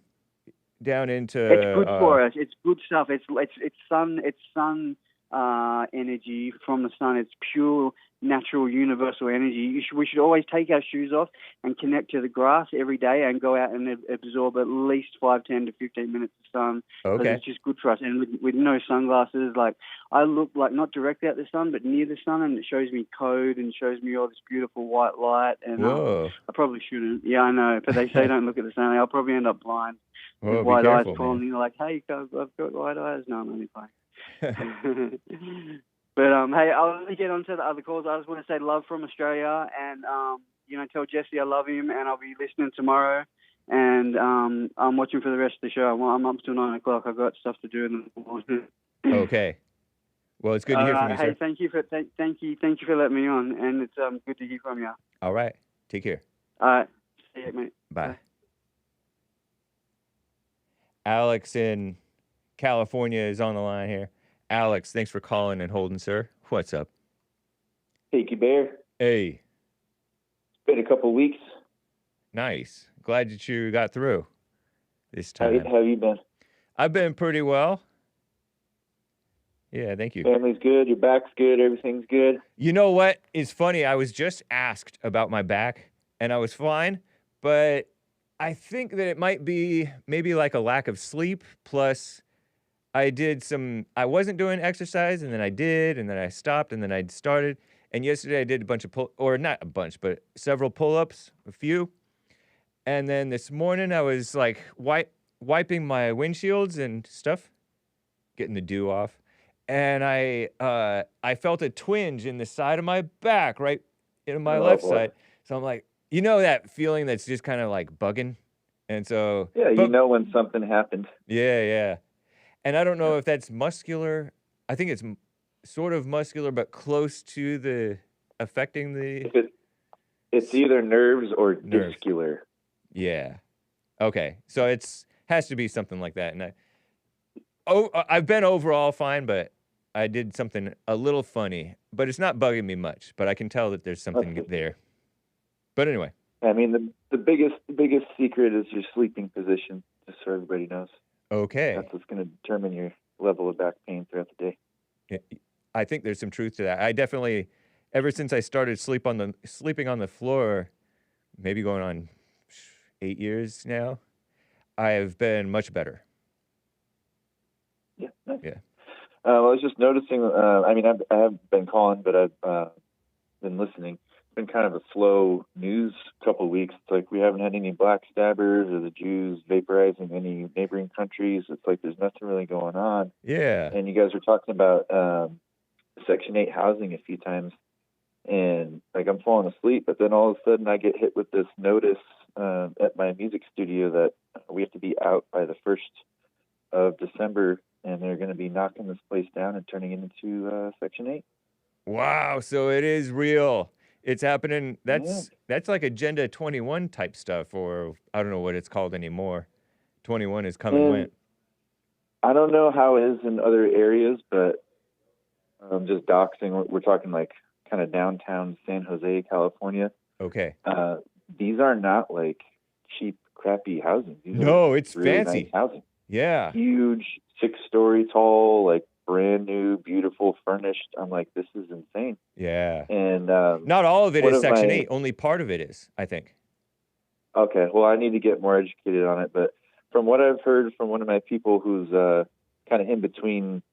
[SPEAKER 1] into.
[SPEAKER 8] It's good for us. It's good stuff. It's sun energy from the sun. It's pure, natural, universal energy. We should always take our shoes off and connect to the grass every day and go out and absorb at least 5, 10 to 15 minutes of sun.
[SPEAKER 1] Okay.
[SPEAKER 8] It's just good for us. And with no sunglasses, like I look like not directly at the sun, but near the sun, and it shows me code and shows me all this beautiful white light. And I probably shouldn't. Yeah, I know. But they say don't look at the sun. I'll probably end up blind.
[SPEAKER 1] Whoa,
[SPEAKER 8] with white
[SPEAKER 1] careful,
[SPEAKER 8] eyes calling me like, hey, I've got white eyes. No, I'm only playing. But hey, I'll let you get on to the other calls. I just want to say love from Australia, and tell Jesse I love him, and I'll be listening tomorrow. And I'm watching for the rest of the show. I'm up till 9 o'clock. I've got stuff to do in the morning.
[SPEAKER 1] Okay. Well, it's good to hear from you, sir.
[SPEAKER 8] Hey, thank you for letting me on, and it's good to hear from you.
[SPEAKER 1] All right. Take care.
[SPEAKER 8] All right. See you, mate.
[SPEAKER 1] Bye. Alex in California is on the line here. Alex, thanks for calling and holding, sir. What's up?
[SPEAKER 9] Piggy Bear.
[SPEAKER 1] Hey.
[SPEAKER 9] It's been a couple weeks.
[SPEAKER 1] Nice. Glad that you got through this time.
[SPEAKER 9] How have you been?
[SPEAKER 1] I've been pretty well. Yeah, thank you.
[SPEAKER 9] Family's good. Your back's good. Everything's good.
[SPEAKER 1] You know what is funny? I was just asked about my back, and I was fine, but I think that it might be maybe like a lack of sleep plus I wasn't doing exercise and then I did and then I stopped and then I started. And yesterday I did a bunch of or not a bunch, but several pull-ups, a few. And then this morning I was like wiping my windshields and stuff, getting the dew off. And I felt a twinge in the side of my back, right in my left side. So I'm like, you know that feeling that's just kind of like bugging? And so...
[SPEAKER 9] Yeah, you know when something happened.
[SPEAKER 1] Yeah. And I don't know if that's muscular. I think it's sort of muscular, but close to the affecting the...
[SPEAKER 9] It's either nerves or discular.
[SPEAKER 1] Yeah. Okay. So it's has to be something like that. And I've been overall fine, but I did something a little funny. But it's not bugging me much. But I can tell that there's something there. But anyway.
[SPEAKER 9] I mean, the biggest secret is your sleeping position, just so everybody knows.
[SPEAKER 1] Okay.
[SPEAKER 9] That's what's going to determine your level of back pain throughout the day.
[SPEAKER 1] Yeah, I think there's some truth to that. I definitely, ever since I started sleeping on the floor, maybe going on 8 years now, I have been much better.
[SPEAKER 9] Yeah. Nice.
[SPEAKER 1] Yeah.
[SPEAKER 9] I was just noticing. I mean, I haven't been calling, but I've been listening. It's been kind of a slow news couple of weeks. It's like we haven't had any black stabbers or the Jews vaporizing any neighboring countries. It's like there's nothing really going on.
[SPEAKER 1] Yeah.
[SPEAKER 9] And you guys were talking about Section 8 housing a few times, and like I'm falling asleep, but then all of a sudden I get hit with this notice at my music studio that we have to be out by the 1st of December, and they're going to be knocking this place down and turning it into Section 8.
[SPEAKER 1] Wow. So it is real. It's happening. That's like Agenda 21 type stuff, or I don't know what it's called anymore. 21 is come and went.
[SPEAKER 9] I don't know how it is in other areas, but just doxing, we're talking like kind of downtown San Jose, California.
[SPEAKER 1] Okay.
[SPEAKER 9] These are not like cheap, crappy housing. These
[SPEAKER 1] are it's
[SPEAKER 9] really
[SPEAKER 1] fancy
[SPEAKER 9] nice housing.
[SPEAKER 1] Yeah.
[SPEAKER 9] Huge, 6-story tall, like brand new, beautiful, furnished. I'm like, this is insane.
[SPEAKER 1] Yeah.
[SPEAKER 9] And
[SPEAKER 1] not all of it is Section 8. Only part of it is, I think.
[SPEAKER 9] Okay. Well, I need to get more educated on it. But from what I've heard from one of my people who's kind of in between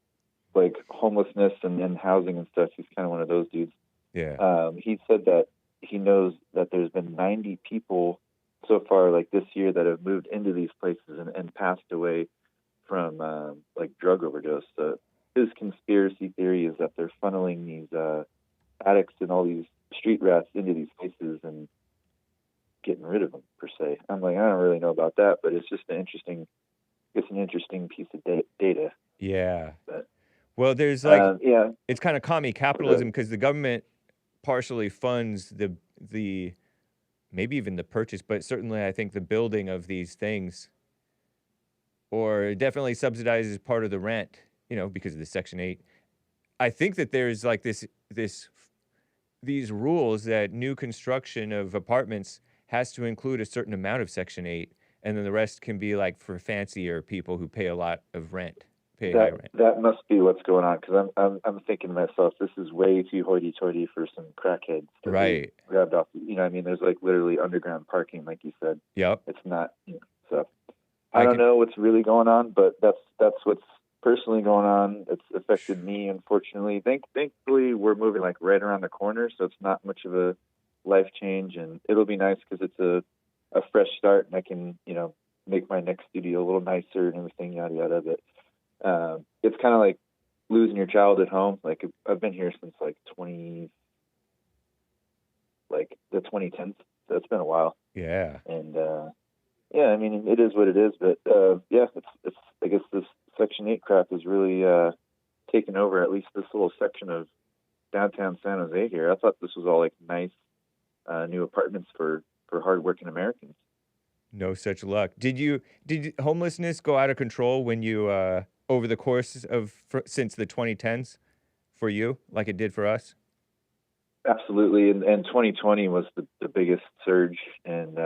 [SPEAKER 9] like homelessness and housing and stuff, he's kind of one of those dudes.
[SPEAKER 1] Yeah.
[SPEAKER 9] He said that he knows that there's been 90 people so far, like this year, that have moved into these places and passed away from like drug overdose. So his conspiracy theory is that they're funneling these addicts and all these street rats into these places and getting rid of them, per se. I'm like, I don't really know about that, but it's just an interesting piece of data.
[SPEAKER 1] Yeah.
[SPEAKER 9] But,
[SPEAKER 1] well, there's like, it's kind of commie capitalism because the government partially funds the maybe even the purchase, but certainly I think the building of these things, or definitely subsidizes part of the rent, because of the Section 8. I think that there's like these rules that new construction of apartments has to include a certain amount of Section 8, and then the rest can be like for fancier people who pay a lot of rent. High rent.
[SPEAKER 9] That must be what's going on, because I'm thinking to myself, this is way too hoity-toity for some crackheads.
[SPEAKER 1] Right.
[SPEAKER 9] Grabbed off. I mean, there's like literally underground parking, like you said.
[SPEAKER 1] Yep.
[SPEAKER 9] It's not. So I don't know what's really going on, but that's what's personally going on. It's affected me, unfortunately. Thankfully, we're moving like right around the corner, so it's not much of a life change, and it'll be nice because it's a fresh start, and I can make my next studio a little nicer and everything, yada yada. But it's kind of like losing your child at home. Like I've been here since like the 2010s. So it's been a while.
[SPEAKER 1] Yeah.
[SPEAKER 9] And I mean, it is what it is. But it's I guess this Section 8 crap is really taken over at least this little section of downtown San Jose here. I thought this was all like nice new apartments for hardworking Americans.
[SPEAKER 1] No such luck. Did homelessness go out of control when you over the course of since the 2010s for you, like it did for us?
[SPEAKER 9] Absolutely, and 2020 was the biggest surge, and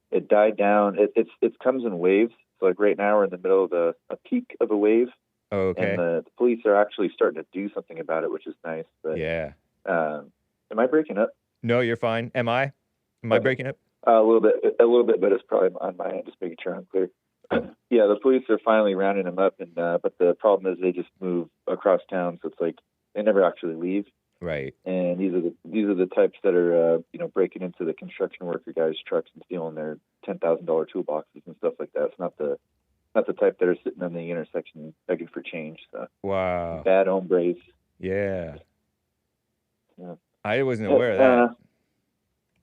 [SPEAKER 9] it died down. It comes in waves. So like right now we're in the middle of a peak of a wave.
[SPEAKER 1] Oh, okay.
[SPEAKER 9] And the police are actually starting to do something about it, which is nice. But
[SPEAKER 1] yeah.
[SPEAKER 9] Am I breaking up?
[SPEAKER 1] No, you're fine. Am I? Am I breaking up?
[SPEAKER 9] A little bit, but it's probably on my end, just making sure I'm clear. Yeah, the police are finally rounding them up, and but the problem is they just move across town, so it's like they never actually leave.
[SPEAKER 1] Right.
[SPEAKER 9] And these are the types that are breaking into the construction worker guys' trucks and stealing their $10,000 toolboxes and stuff like that. It's not the type that are sitting on the intersection begging for change. So.
[SPEAKER 1] Wow.
[SPEAKER 9] Bad hombres.
[SPEAKER 1] Yeah.
[SPEAKER 9] Yeah.
[SPEAKER 1] I wasn't aware of that.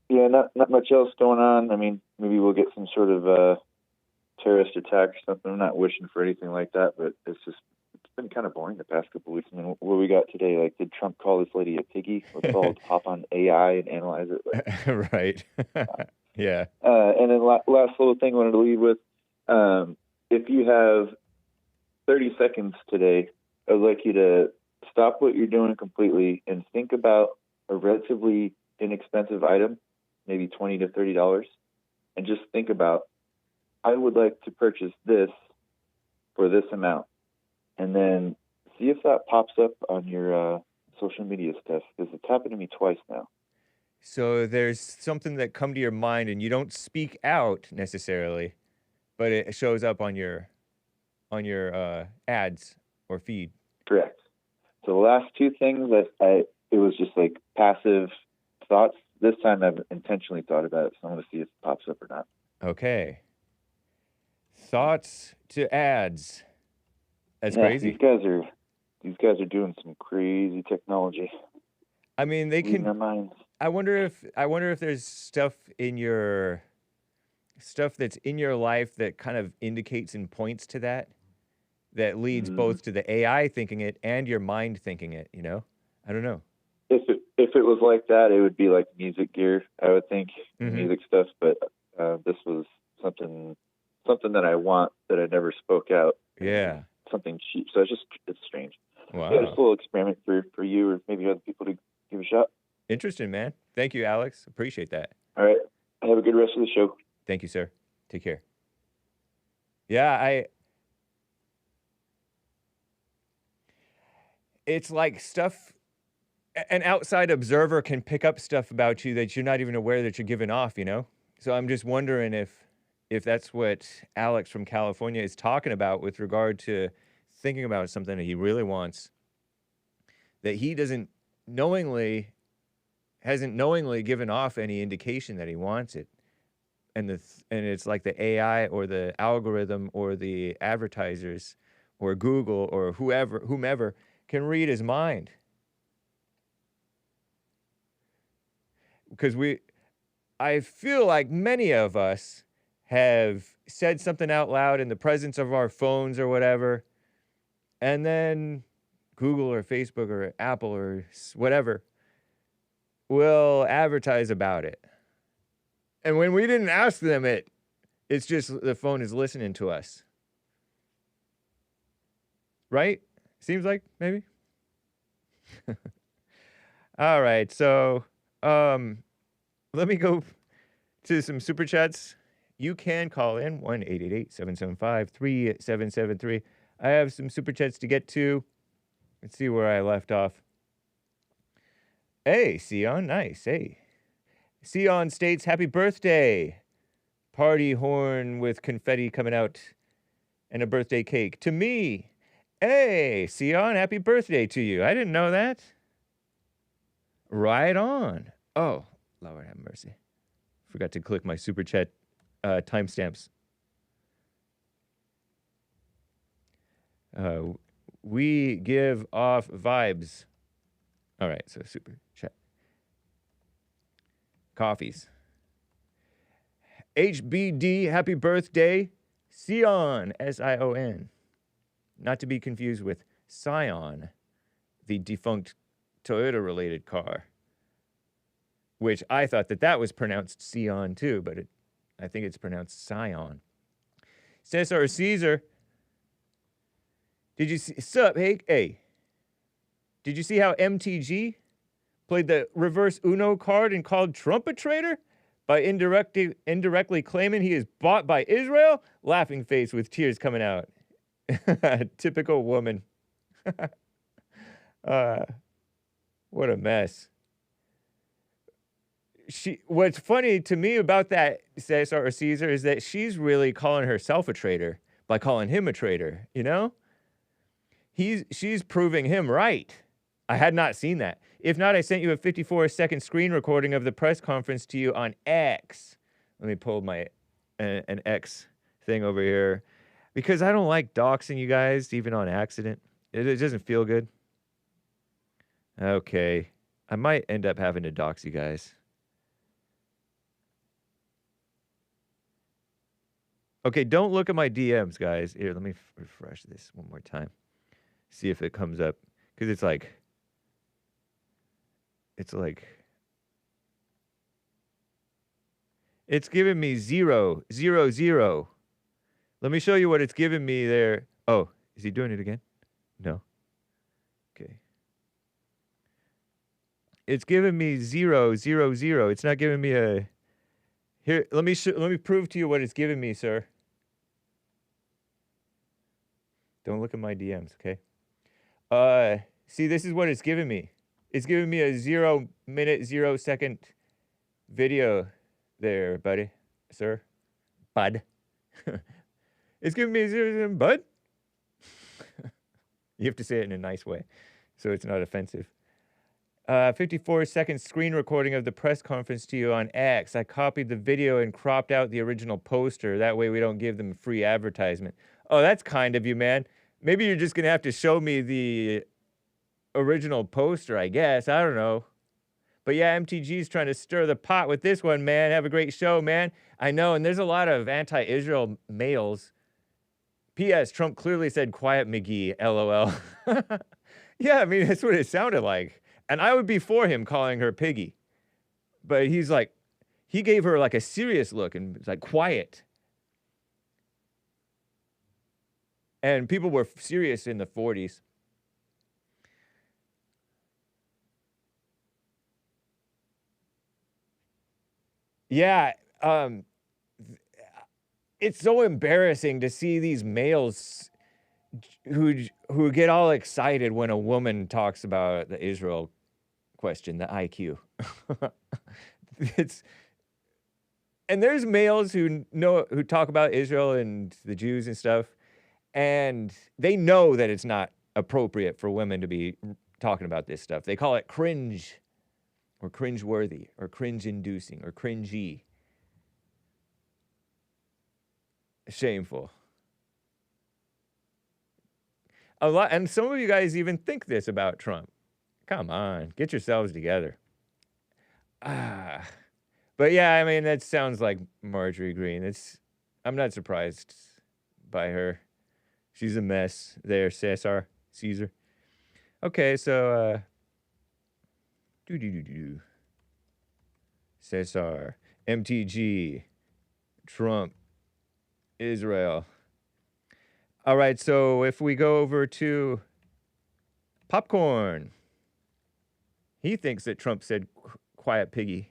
[SPEAKER 9] Yeah, not much else going on. I mean, maybe we'll get some sort of terrorist attack or something. I'm not wishing for anything like that, but it's been kind of boring the past couple of weeks. I mean, what we got today, like, did Trump call this lady a piggy? Let's all hop on AI and analyze it. Like,
[SPEAKER 1] right. Yeah.
[SPEAKER 9] And then last little thing I wanted to leave with, if you have 30 seconds today, I would like you to stop what you're doing completely and think about a relatively inexpensive item, maybe $20 to $30, and just think about, I would like to purchase this for this amount, and then see if that pops up on your social media stuff, because it's happened to me twice now.
[SPEAKER 1] So there's something that come to your mind, and you don't speak out necessarily, but it shows up on your ads or feed.
[SPEAKER 9] Correct. So the last two things, it was just like passive thoughts. This time I've intentionally thought about it, so I'm going to see if it pops up or not.
[SPEAKER 1] Okay. Thoughts to ads. That's crazy.
[SPEAKER 9] These guys are doing some crazy technology.
[SPEAKER 1] I mean, they can.
[SPEAKER 9] Their minds.
[SPEAKER 1] I wonder if there's stuff that's in your life that kind of indicates and points to that leads both to the AI thinking it and your mind thinking it. You know, I don't know.
[SPEAKER 9] If it was like that, it would be like music gear, I would think, music stuff. But this was something that I want that I never spoke out.
[SPEAKER 1] Yeah.
[SPEAKER 9] Something cheap. So it's strange.
[SPEAKER 1] Wow.
[SPEAKER 9] Yeah, it's a little experiment for you or maybe other people to give a shot.
[SPEAKER 1] Interesting, man. Thank you, Alex. Appreciate that.
[SPEAKER 9] All right. Have a good rest of the show.
[SPEAKER 1] Thank you, sir. Take care. Yeah, it's like stuff, an outside observer can pick up stuff about you that you're not even aware that you're giving off, you know? So I'm just wondering if that's what Alex from California is talking about with regard to thinking about something that he really wants, that he hasn't knowingly given off any indication that he wants it. And it's like the AI or the algorithm or the advertisers or Google or whomever can read his mind. Because I feel like many of us have said something out loud in the presence of our phones or whatever, and then Google or Facebook or Apple or whatever will advertise about it. And when we didn't ask them it's just the phone is listening to us. Right? Seems like, maybe? All right, so let me go to some super chats. You can call in 1-888-775-3773. I have some super chats to get to. Let's see where I left off. Hey, Sion, nice. Hey. Sion states, happy birthday. Party horn with confetti coming out and a birthday cake. To me. Hey, Sion, happy birthday to you. I didn't know that. Right on. Oh, Lord have mercy. Forgot to click my super chat timestamps. We give off vibes. All right, so super chat. Coffees. HBD, happy birthday. Sion, Sion. Not to be confused with Scion, the defunct Toyota-related car, which I thought that was pronounced Sion too, but I think it's pronounced Sion. Cesar, Cesar, did you see, sup, Hake? Hey, did you see how MTG played the reverse Uno card and called Trump a traitor by indirectly claiming he is bought by Israel? Laughing face with tears coming out. Typical woman. What a mess. What's funny to me about that Cesar or Cesar is that she's really calling herself a traitor by calling him a traitor, you know? She's proving him right. I had not seen that. If not, I sent you a 54-second screen recording of the press conference to you on X. Let me pull my an X thing over here because I don't like doxing you guys even on accident. It doesn't feel good. Okay. I might end up having to dox you guys. Okay, don't look at my DMs, guys. Here, let me refresh this one more time. See if it comes up. Because it's like... It's giving me 0, 0, 0. Let me show you what it's giving me there. Oh, is he doing it again? No. Okay. It's giving me 0, 0, 0. It's not giving me a... Here, let me prove to you what it's giving me, sir. Don't look at my DMs, okay? See, this is what it's giving me. It's giving me a 0 minute, 0 second video there, buddy. Sir. Bud. It's giving me a 0, bud. You have to say it in a nice way so it's not offensive. 54-second screen recording of the press conference to you on X. I copied the video and cropped out the original poster. That way we don't give them free advertisement. Oh, that's kind of you, man. Maybe you're just going to have to show me the original poster, I guess. I don't know. But yeah, MTG's trying to stir the pot with this one, man. Have a great show, man. I know, and there's a lot of anti-Israel males. P.S. Trump clearly said, quiet McGee, LOL. Yeah, I mean, that's what it sounded like. And I would be for him calling her Piggy. But he's like, he gave her like a serious look and was like, quiet. And people were serious in the 40s. Yeah, it's so embarrassing to see these males who get all excited when a woman talks about the Israel question, the IQ. And there's males who talk about Israel and the Jews and stuff, and they know that it's not appropriate for women to be talking about this stuff. They call it cringe, or cringe-worthy, or cringe-inducing, or cringy. Shameful. A lot, and some of you guys even think this about Trump. Come on, get yourselves together. But yeah, I mean, that sounds like Marjorie Greene. I'm not surprised by her. She's a mess there, Cesar. Okay, so, Cesar, MTG, Trump, Israel. All right, so if we go over to Popcorn, he thinks that Trump said, quiet Piggy.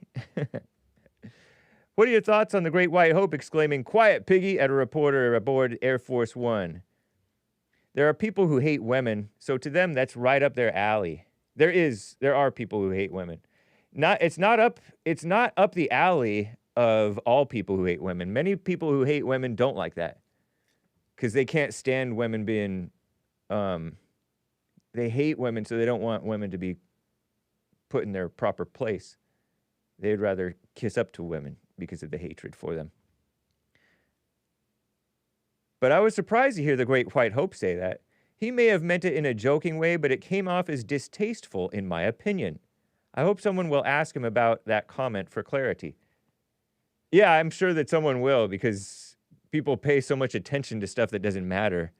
[SPEAKER 1] What are your thoughts on the Great White Hope exclaiming, quiet Piggy, at a reporter aboard Air Force One? There are people who hate women, so to them, that's right up their alley. There are people who hate women. It's not up the alley of all people who hate women. Many people who hate women don't like that because they can't stand women being, they hate women, so they don't want women to be put in their proper place. They'd rather kiss up to women because of the hatred for them. But I was surprised to hear the Great White Hope say that. He may have meant it in a joking way, but it came off as distasteful, in my opinion. I hope someone will ask him about that comment for clarity. Yeah, I'm sure that someone will, because people pay so much attention to stuff that doesn't matter.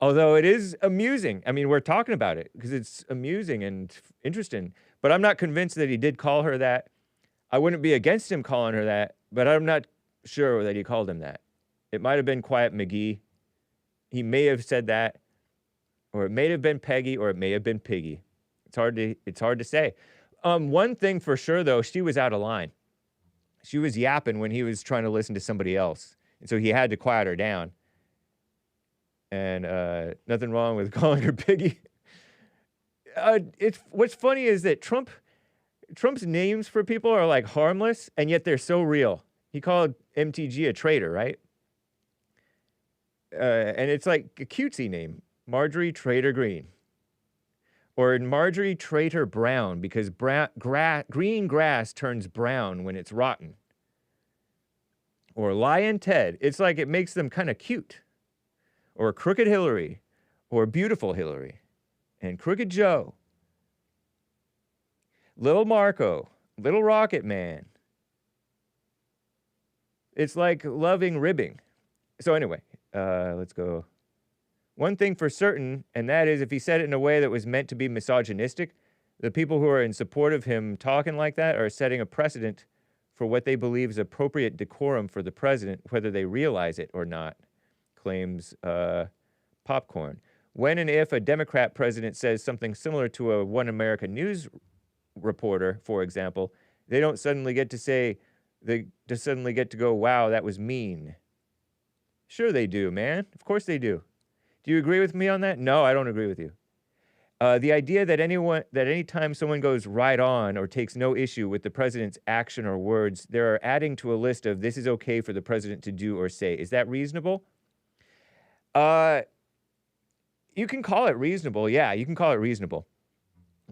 [SPEAKER 1] Although it is amusing. I mean, we're talking about it because it's amusing and interesting. But I'm not convinced that he did call her that. I wouldn't be against him calling her that, but I'm not sure that he called him that. It might have been Quiet McGee. He may have said that. Or it may have been Peggy, or it may have been Piggy. It's hard to say. One thing for sure, though, she was out of line. She was yapping when he was trying to listen to somebody else. And so he had to quiet her down. And nothing wrong with calling her Piggy. What's funny is that Trump Trump's names for people are like harmless, and yet they're so real. He called MTG a traitor, right? And it's like a cutesy name, Marjorie Traitor Green. Or Marjorie Traitor Brown, because green grass turns brown when it's rotten. Or Lion Ted. It's like it makes them kind of cute. Or Crooked Hillary. Or Beautiful Hillary. And Crooked Joe. Little Marco. Little Rocket Man. It's like loving ribbing. So anyway, let's go. One thing for certain, and that is if he said it in a way that was meant to be misogynistic, the people who are in support of him talking like that are setting a precedent for what they believe is appropriate decorum for the president, whether they realize it or not, claims Popcorn. When and if a Democrat president says something similar to a One America News reporter, for example, they don't suddenly get to say, they just suddenly get to go, wow, that was mean. Sure they do, man. Of course they do. Do you agree with me on that? No, I don't agree with you. The idea that any time someone goes right on or takes no issue with the president's action or words, they're adding to a list of this is okay for the president to do or say. Is that reasonable? You can call it reasonable. Yeah, you can call it reasonable.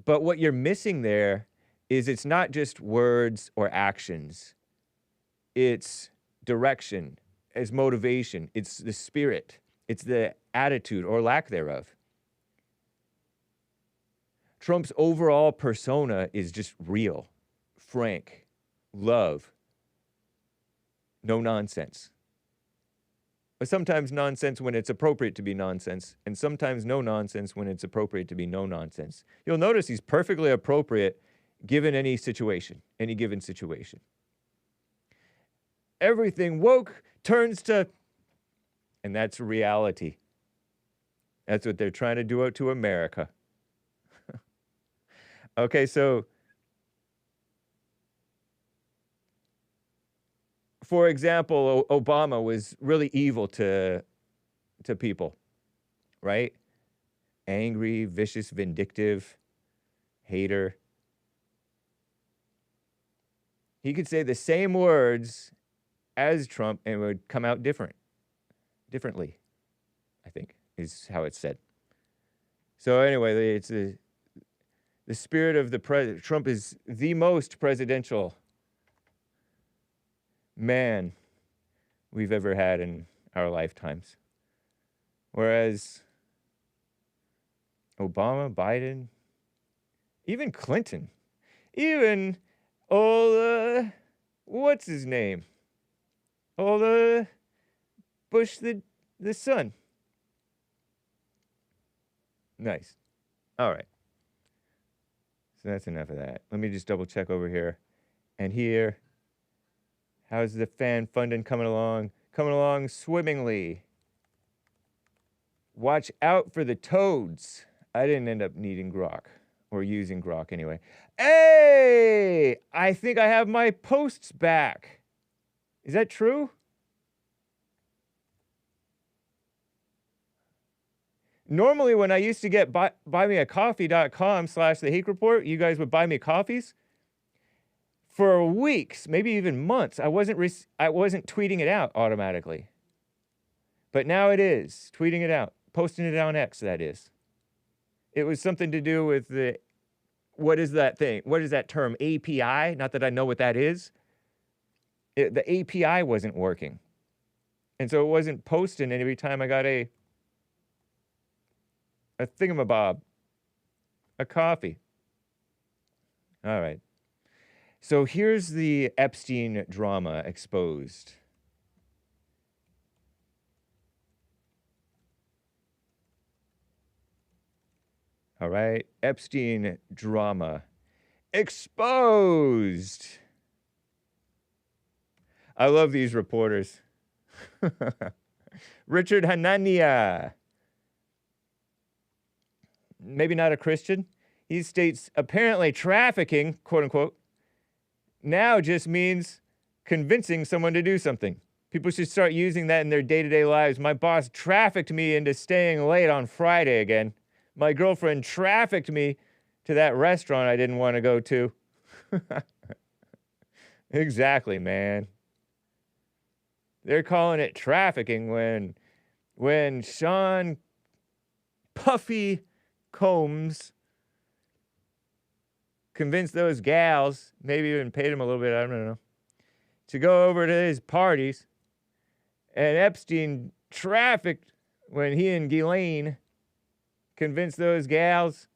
[SPEAKER 1] But what you're missing there is it's not just words or actions. It's direction, it's motivation, it's the spirit, it's the attitude or lack thereof. Trump's overall persona is just real, frank, love, no nonsense. But sometimes nonsense when it's appropriate to be nonsense, and sometimes no nonsense when it's appropriate to be no nonsense. You'll notice he's perfectly appropriate given any situation, any given situation. Everything woke turns to, and that's reality. That's what they're trying to do out to America. Okay, so for example, Obama was really evil to people, right? Angry, vicious, vindictive, hater. He could say the same words as Trump and it would come out differently, I think, is how it's said. So anyway, it's the spirit of the president. Trump is the most presidential man we've ever had in our lifetimes. Whereas Obama, Biden, even Clinton, even old, what's his name? Old Bush the son. Nice. All right. So that's enough of that. Let me just double check over here. And here, how's the fan funding coming along? Coming along swimmingly. Watch out for the toads. I didn't end up needing grok, or using grok anyway. Hey! I think I have my posts back. Is that true? Normally, when I used to get buymeacoffee.com/the Hake Report, you guys would buy me coffees. For weeks, maybe even months, I wasn't tweeting it out automatically. But now it is, tweeting it out, posting it on X, that is. It was something to do with what is that thing? What is that term? API? Not that I know what that is. The API wasn't working. And so it wasn't posting every time I got a thingamabob, a coffee. All right. So here's the Epstein drama exposed. All right. Epstein drama exposed. I love these reporters. Richard Hanania. Maybe not a Christian. He states apparently trafficking, quote unquote, now just means convincing someone to do something. People should start using that in their day-to-day lives. My boss trafficked me into staying late on Friday again. My girlfriend trafficked me to that restaurant I didn't want to go to. Exactly, man. They're calling it trafficking when Sean Puffy Combs convinced those gals, maybe even paid him a little bit, I don't know, to go over to his parties. And Epstein trafficked when he and Ghislaine convinced those gals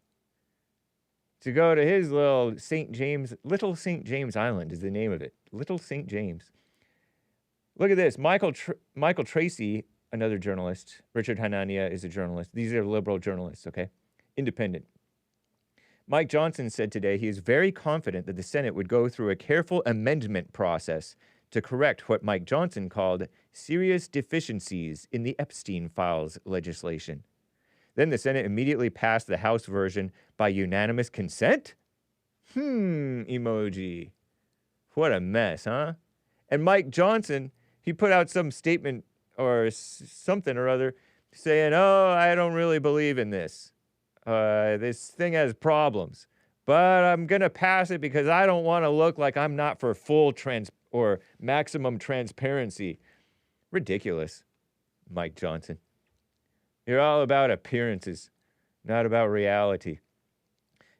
[SPEAKER 1] to go to his little St. James Island is the name of it. Little St. James. Look at this. Michael Tracey, another journalist. Richard Hanania is a journalist. These are liberal journalists, okay? Independent. Mike Johnson said today he is very confident that the Senate would go through a careful amendment process to correct what Mike Johnson called serious deficiencies in the Epstein files legislation. Then the Senate immediately passed the House version by unanimous consent? Emoji. What a mess, huh? And Mike Johnson, he put out some statement or something or other saying, oh, I don't really believe in this. This thing has problems, but I'm going to pass it because I don't want to look like I'm not for full or maximum transparency. Ridiculous, Mike Johnson. You're all about appearances, not about reality.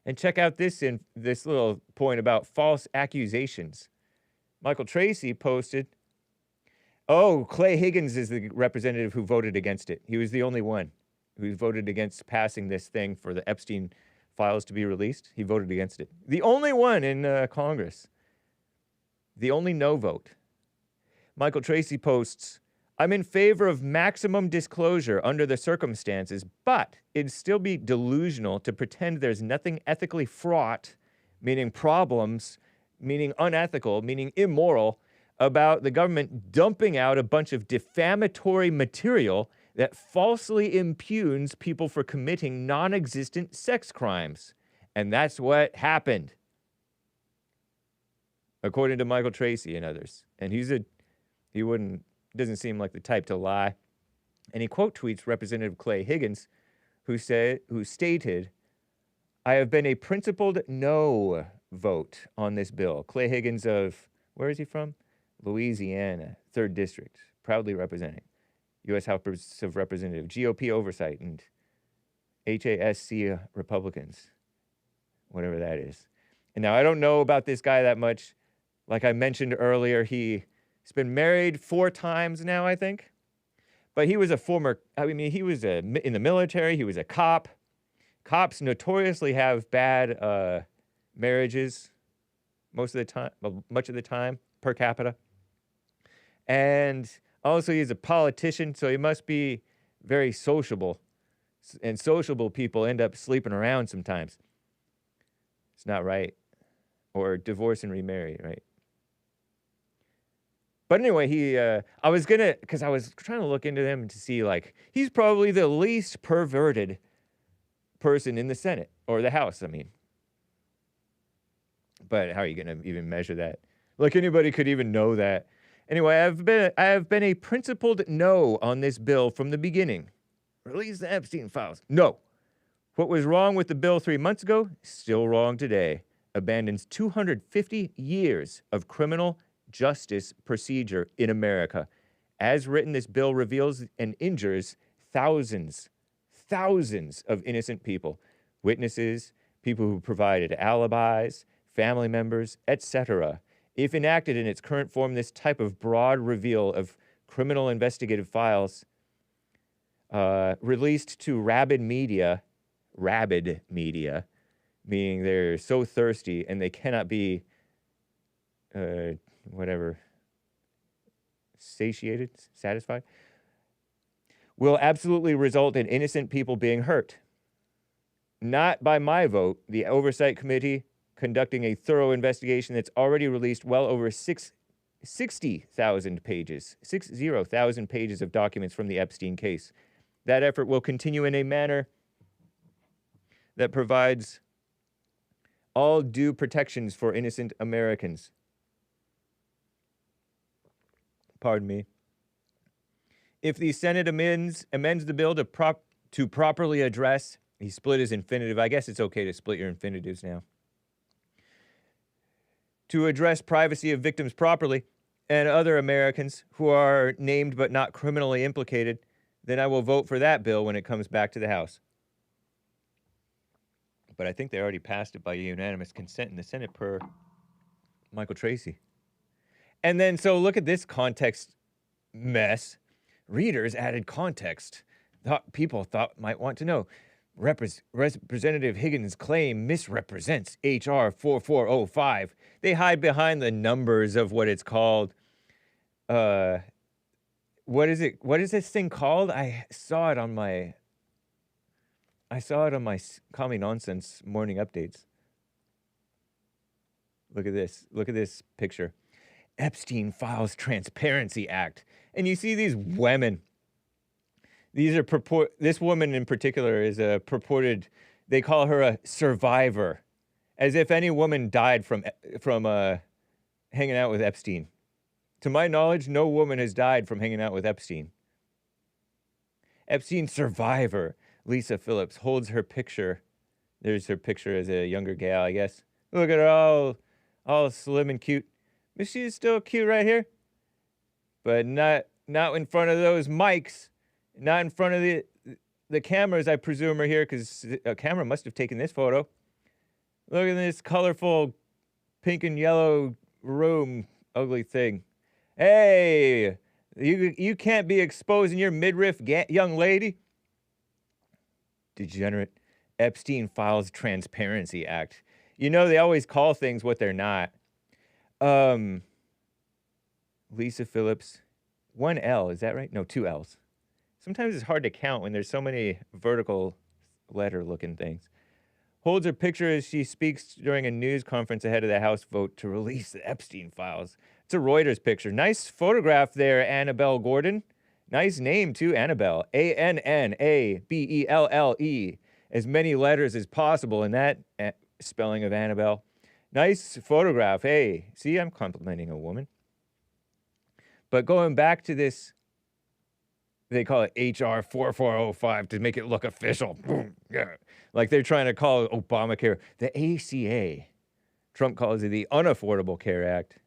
[SPEAKER 1] And check out this little point about false accusations. Michael Tracey posted, oh, Clay Higgins is the representative who voted against it. He was the only one who voted against passing this thing for the Epstein files to be released. He voted against it. The only one in Congress. The only no vote. Michael Tracey posts, I'm in favor of maximum disclosure under the circumstances, but it'd still be delusional to pretend there's nothing ethically fraught, meaning problems, meaning unethical, meaning immoral, about the government dumping out a bunch of defamatory material that falsely impugns people for committing non-existent sex crimes. And that's what happened, according to Michael Tracey and others. And doesn't seem like the type to lie. And he quote tweets Representative Clay Higgins, who stated, I have been a principled no vote on this bill. Clay Higgins of, where is he from? Louisiana, 3rd District, proudly representing U.S. House of Representative, GOP oversight, and HASC Republicans, whatever that is. And now I don't know about this guy that much. Like I mentioned earlier, he's been married 4 times now, I think. But he was he was in the military. He was a cop. Cops notoriously have bad marriages much of the time, per capita. And also he's a politician, so he must be very sociable. And sociable people end up sleeping around sometimes. It's not right. Or divorce and remarry, right? But anyway, because I was trying to look into them to see, like, he's probably the least perverted person in the Senate, or the House, I mean. But how are you going to even measure that? Like, anybody could even know that. Anyway, I have been a principled no on this bill from the beginning. Release the Epstein files. No. What was wrong with the bill 3 months ago, still wrong today. Abandons 250 years of criminal justice procedure in America. As written, this bill reveals and injures thousands of innocent people, witnesses, people who provided alibis, family members, etc. If enacted in its current form, this type of broad reveal of criminal investigative files released to rabid media, meaning they're so thirsty and they cannot be satisfied, will absolutely result in innocent people being hurt. Not by my vote, the Oversight Committee conducting a thorough investigation that's already released well over 60,000 pages of documents from the Epstein case. That effort will continue in a manner that provides all due protections for innocent Americans. Pardon me. If the Senate amends the bill to properly address, he split his infinitive. I guess it's okay to split your infinitives now. to address privacy of victims properly and other Americans who are named but not criminally implicated, then I will vote for that bill when it comes back to the House. But I think they already passed it by unanimous consent in the Senate per Michael Tracey. And then, so look at this context mess. Readers added context people thought might want to know. Representative Higgins' claim misrepresents H.R. 4405. They hide behind the numbers of what it's called. What is it? What is this thing called? I saw it on my Call Me Nonsense morning updates. Look at this. Look at this picture. Epstein Files Transparency Act. And you see these women. These are this woman in particular is a purported, they call her a survivor. As if any woman died from hanging out with Epstein. To my knowledge, no woman has died from hanging out with Epstein. Epstein survivor. Lisa Phillips holds her picture. There's her picture as a younger gal, I guess. Look at her all slim and cute. But she's still cute right here. But not in front of those mics. Not in front of the cameras, I presume, are here, because a camera must have taken this photo. Look at this colorful pink and yellow room ugly thing. Hey, you can't be exposing your midriff, young lady. Degenerate. Epstein Files Transparency Act. You know, they always call things what they're not. Lisa Phillips. 1 L, is that right? No, 2 L's. Sometimes it's hard to count when there's so many vertical letter-looking things. Holds her picture as she speaks during a news conference ahead of the House vote to release the Epstein files. It's a Reuters picture. Nice photograph there, Annabelle Gordon. Nice name, too, Annabelle. Annabelle. As many letters as possible in that spelling of Annabelle. Nice photograph. Hey, see, I'm complimenting a woman. But going back to this, they call it H.R. 4405 to make it look official. Yeah. Like they're trying to call Obamacare the ACA. Trump calls it the Unaffordable Care Act.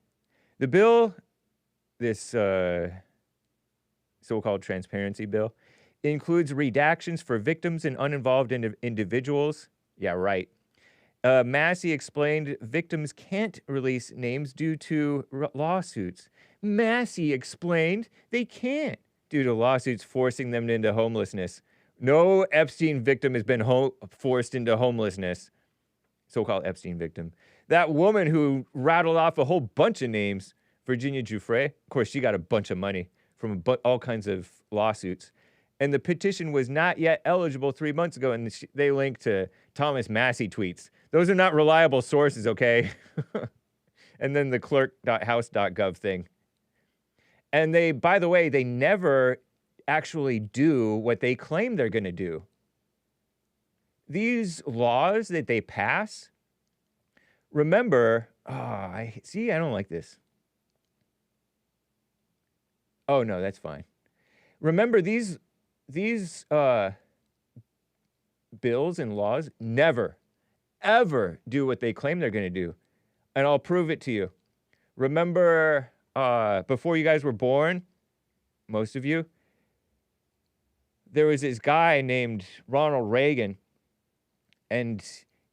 [SPEAKER 1] The bill, this so-called transparency bill, includes redactions for victims and uninvolved individuals. Yeah, right. Massey explained victims can't release names due to lawsuits. Massey explained they can't due to lawsuits forcing them into homelessness. No Epstein victim has been forced into homelessness. So-called Epstein victim. That woman who rattled off a whole bunch of names, Virginia Giuffre, of course, she got a bunch of money from all kinds of lawsuits. And the petition was not yet eligible 3 months ago, and they linked to Thomas Massey tweets. Those are not reliable sources, okay? And then the clerk.house.gov thing. And they, by the way, they never actually do what they claim they're going to do. These laws that they pass, remember, I don't like this. Oh, no, that's fine. Remember, these bills and laws never, ever do what they claim they're going to do. And I'll prove it to you. Remember, before you guys were born, most of you, there was this guy named Ronald Reagan, and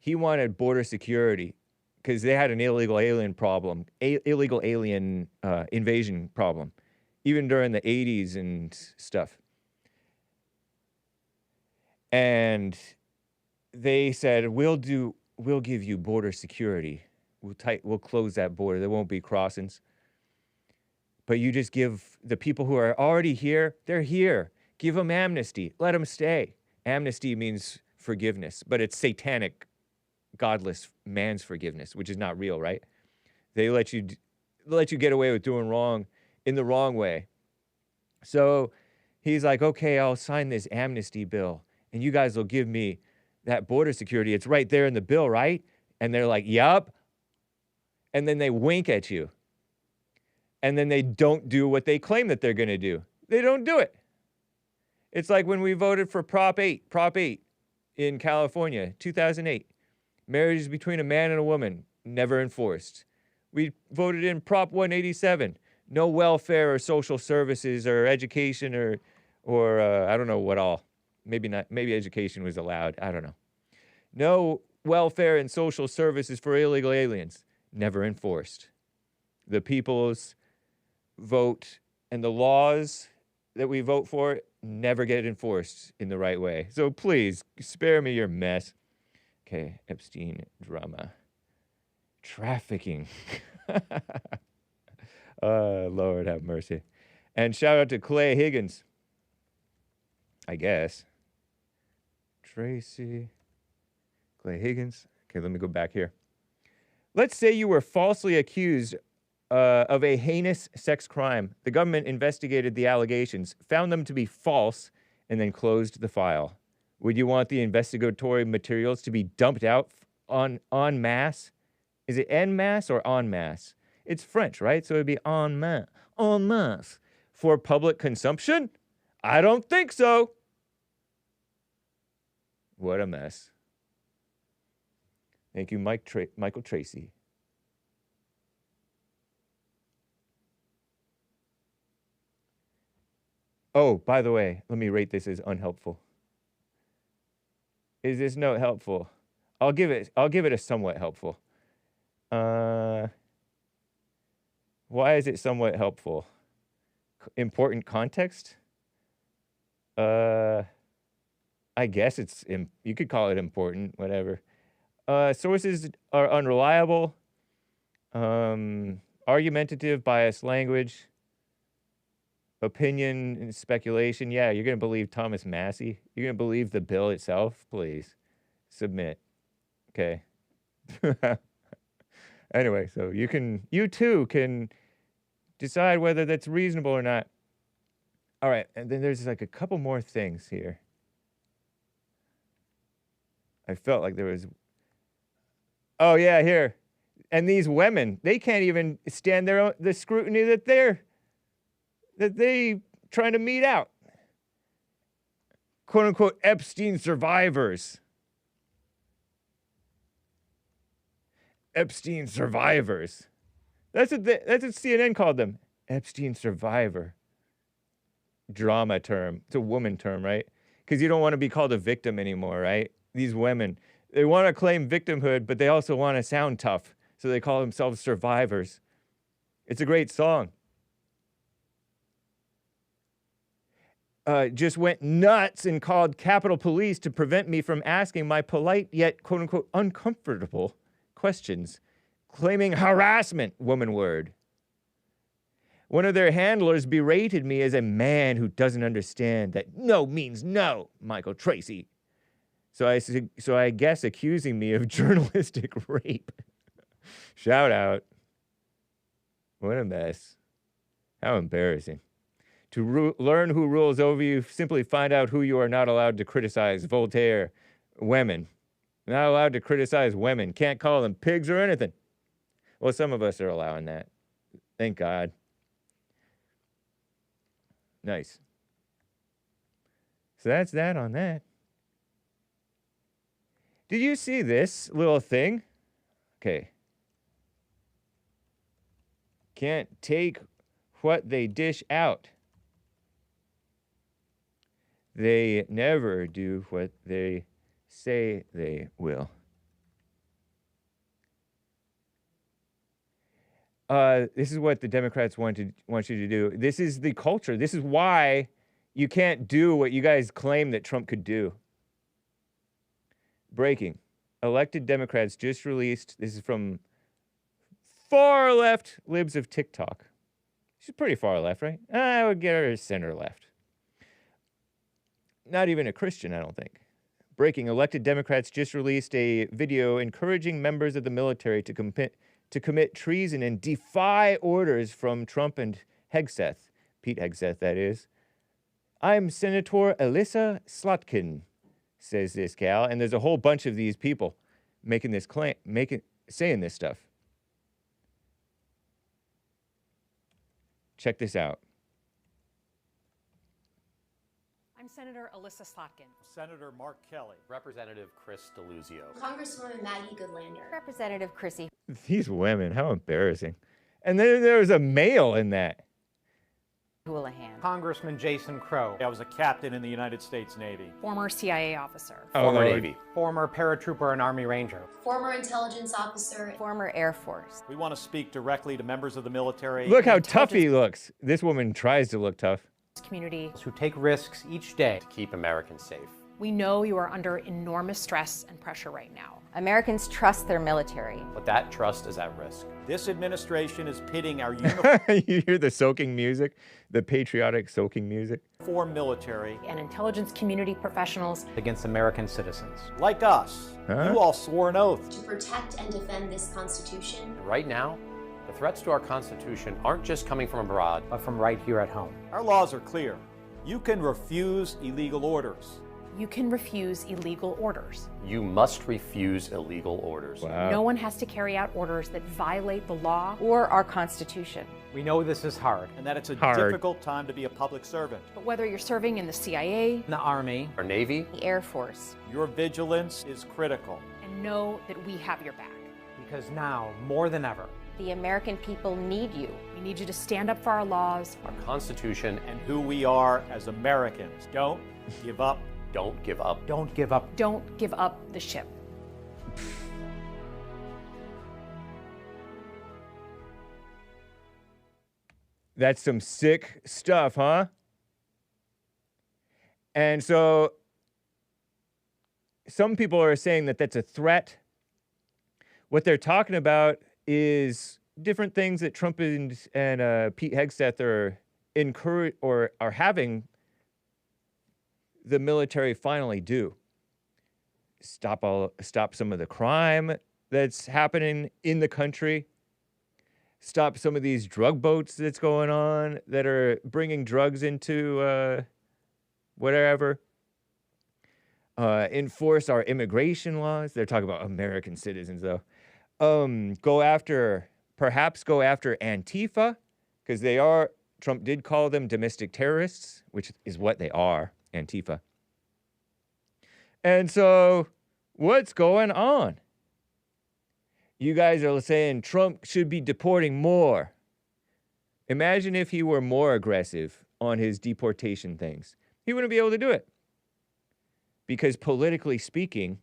[SPEAKER 1] he wanted border security because they had an illegal alien problem, illegal alien invasion problem, even during the 80s and stuff. And they said, we'll give you border security. We'll close that border. There won't be crossings. But you just give the people who are already here, they're here. Give them amnesty. Let them stay. Amnesty means forgiveness, but it's satanic, godless man's forgiveness, which is not real, right? They let you get away with doing wrong in the wrong way. So he's like, okay, I'll sign this amnesty bill, and you guys will give me that border security. It's right there in the bill, right? And they're like, yup. And then they wink at you. And then they don't do what they claim that they're going to do. They don't do it. It's like when we voted for Prop 8 in California, 2008. Marriage is between a man and a woman, never enforced. We voted in Prop 187. No welfare or social services or education or I don't know what all. Maybe not. Maybe education was allowed. I don't know. No welfare and social services for illegal aliens. Never enforced. The people's vote and the laws that we vote for never get enforced in the right way. So please, spare me your mess. Okay, Epstein drama. Trafficking. Lord have mercy. And shout out to Clay Higgins. I guess. Tracey. Clay Higgins. Okay, let me go back here. Let's say you were falsely accused of a heinous sex crime. The government investigated the allegations, found them to be false, and then closed the file. Would you want the investigatory materials to be dumped out en masse? Is it en masse or en masse? It's French, right? So it'd be en masse. For public consumption? I don't think so. What a mess. Thank you, Michael Tracey. Oh, by the way, let me rate this as unhelpful. Is this note helpful? I'll give it a somewhat helpful. Why is it somewhat helpful? Important context? I guess you could call it important, whatever. Sources are unreliable. Argumentative, biased language. Opinion and speculation. Yeah, you're going to believe Thomas Massey? You're going to believe the bill itself? Please. Submit. Okay. Anyway, so you too can decide whether that's reasonable or not. All right, and then there's like a couple more things here. I felt like there was... Oh, yeah, here. And these women, they can't even stand the scrutiny that they trying to mete out. Quote unquote Epstein survivors. Epstein survivors. That's what CNN called them. Epstein survivor. Drama term. It's a woman term, right? Because you don't want to be called a victim anymore, right? These women, they want to claim victimhood, but they also want to sound tough. So they call themselves survivors. It's a great song. Just went nuts and called Capitol Police to prevent me from asking my polite yet quote-unquote uncomfortable questions, claiming harassment, woman word. One of their handlers berated me as a man who doesn't understand that no means no, Michael Tracey. So I guess accusing me of journalistic rape. Shout out. What a mess. How embarrassing. To learn who rules over you, simply find out who you are not allowed to criticize. Voltaire. Women. Not allowed to criticize women. Can't call them pigs or anything. Well, some of us are allowing that. Thank God. Nice. So that's that on that. Did you see this little thing? Okay. Can't take what they dish out. They never do what they say they will. This is what the Democrats want you to do. This is the culture. This is why you can't do what you guys claim that Trump could do. Breaking. Elected Democrats just released, this is from far left libs of TikTok. She's pretty far left, right? I would get her center left. Not even a Christian, I don't think. Breaking. Elected Democrats just released a video encouraging members of the military to commit treason and defy orders from Trump and Hegseth. Pete Hegseth, that is. I'm Senator Elissa Slotkin, says this gal. And there's a whole bunch of these people making this claim, saying this stuff. Check this out.
[SPEAKER 10] I'm Senator Elissa Slotkin.
[SPEAKER 11] Senator Mark Kelly. Representative Chris DeLuzio.
[SPEAKER 12] Congresswoman Maggie Goodlander.
[SPEAKER 10] Representative Chrissy.
[SPEAKER 1] These women, how embarrassing. And then there was a male in that.
[SPEAKER 11] Houlihan.
[SPEAKER 12] Congressman Jason Crow. I was a captain in the United States Navy.
[SPEAKER 10] Former CIA officer.
[SPEAKER 12] Former Navy. Former paratrooper and Army Ranger.
[SPEAKER 13] Former intelligence officer.
[SPEAKER 11] Former Air Force.
[SPEAKER 12] We want to speak directly to members of the military.
[SPEAKER 1] Look how tough he looks. This woman tries to look tough.
[SPEAKER 10] Community.
[SPEAKER 12] Who take risks each day to keep Americans safe.
[SPEAKER 10] We know you are under enormous stress and pressure right now.
[SPEAKER 11] Americans trust their military.
[SPEAKER 12] But that trust is at risk. This administration is pitting our
[SPEAKER 1] You hear the soaking music, the patriotic soaking music.
[SPEAKER 12] uniformed military
[SPEAKER 10] And intelligence community professionals
[SPEAKER 12] against American citizens. Like us. You all swore an oath.
[SPEAKER 13] To protect and defend this Constitution.
[SPEAKER 14] Right now, the threats to our Constitution aren't just coming from abroad,
[SPEAKER 12] But from right here at home. Our laws are clear. You can refuse illegal orders.
[SPEAKER 10] You can refuse illegal orders.
[SPEAKER 14] you must refuse illegal orders.
[SPEAKER 1] Wow.
[SPEAKER 10] No one has to carry out orders that violate the law
[SPEAKER 11] or our Constitution.
[SPEAKER 12] We know this is hard and that it's a difficult time to be a public servant.
[SPEAKER 10] But whether you're serving in the CIA,
[SPEAKER 12] the Army,
[SPEAKER 14] or Navy,
[SPEAKER 11] the Air Force,
[SPEAKER 12] your vigilance is critical.
[SPEAKER 10] And know that we have your back.
[SPEAKER 12] Because now, more than ever,
[SPEAKER 11] the American people need you.
[SPEAKER 10] We need you to stand up for our laws,
[SPEAKER 14] our Constitution,
[SPEAKER 12] and who we are as Americans. Don't give up.
[SPEAKER 14] Don't give up.
[SPEAKER 12] Don't give up.
[SPEAKER 10] Don't give up the ship.
[SPEAKER 1] That's some sick stuff, huh? And so some people are saying that that's a threat. What they're talking about is different things that Trump and Pete Hegseth are encourage or are having the military finally do. Stop some of the crime that's happening in the country. Stop some of these drug boats that's going on that are bringing drugs into whatever. Enforce our immigration laws. They're talking about American citizens, though. Perhaps go after Antifa, because Trump did call them domestic terrorists, which is what they are, Antifa. And so, what's going on? You guys are saying Trump should be deporting more. Imagine if he were more aggressive on his deportation things. He wouldn't be able to do it. Because politically speaking,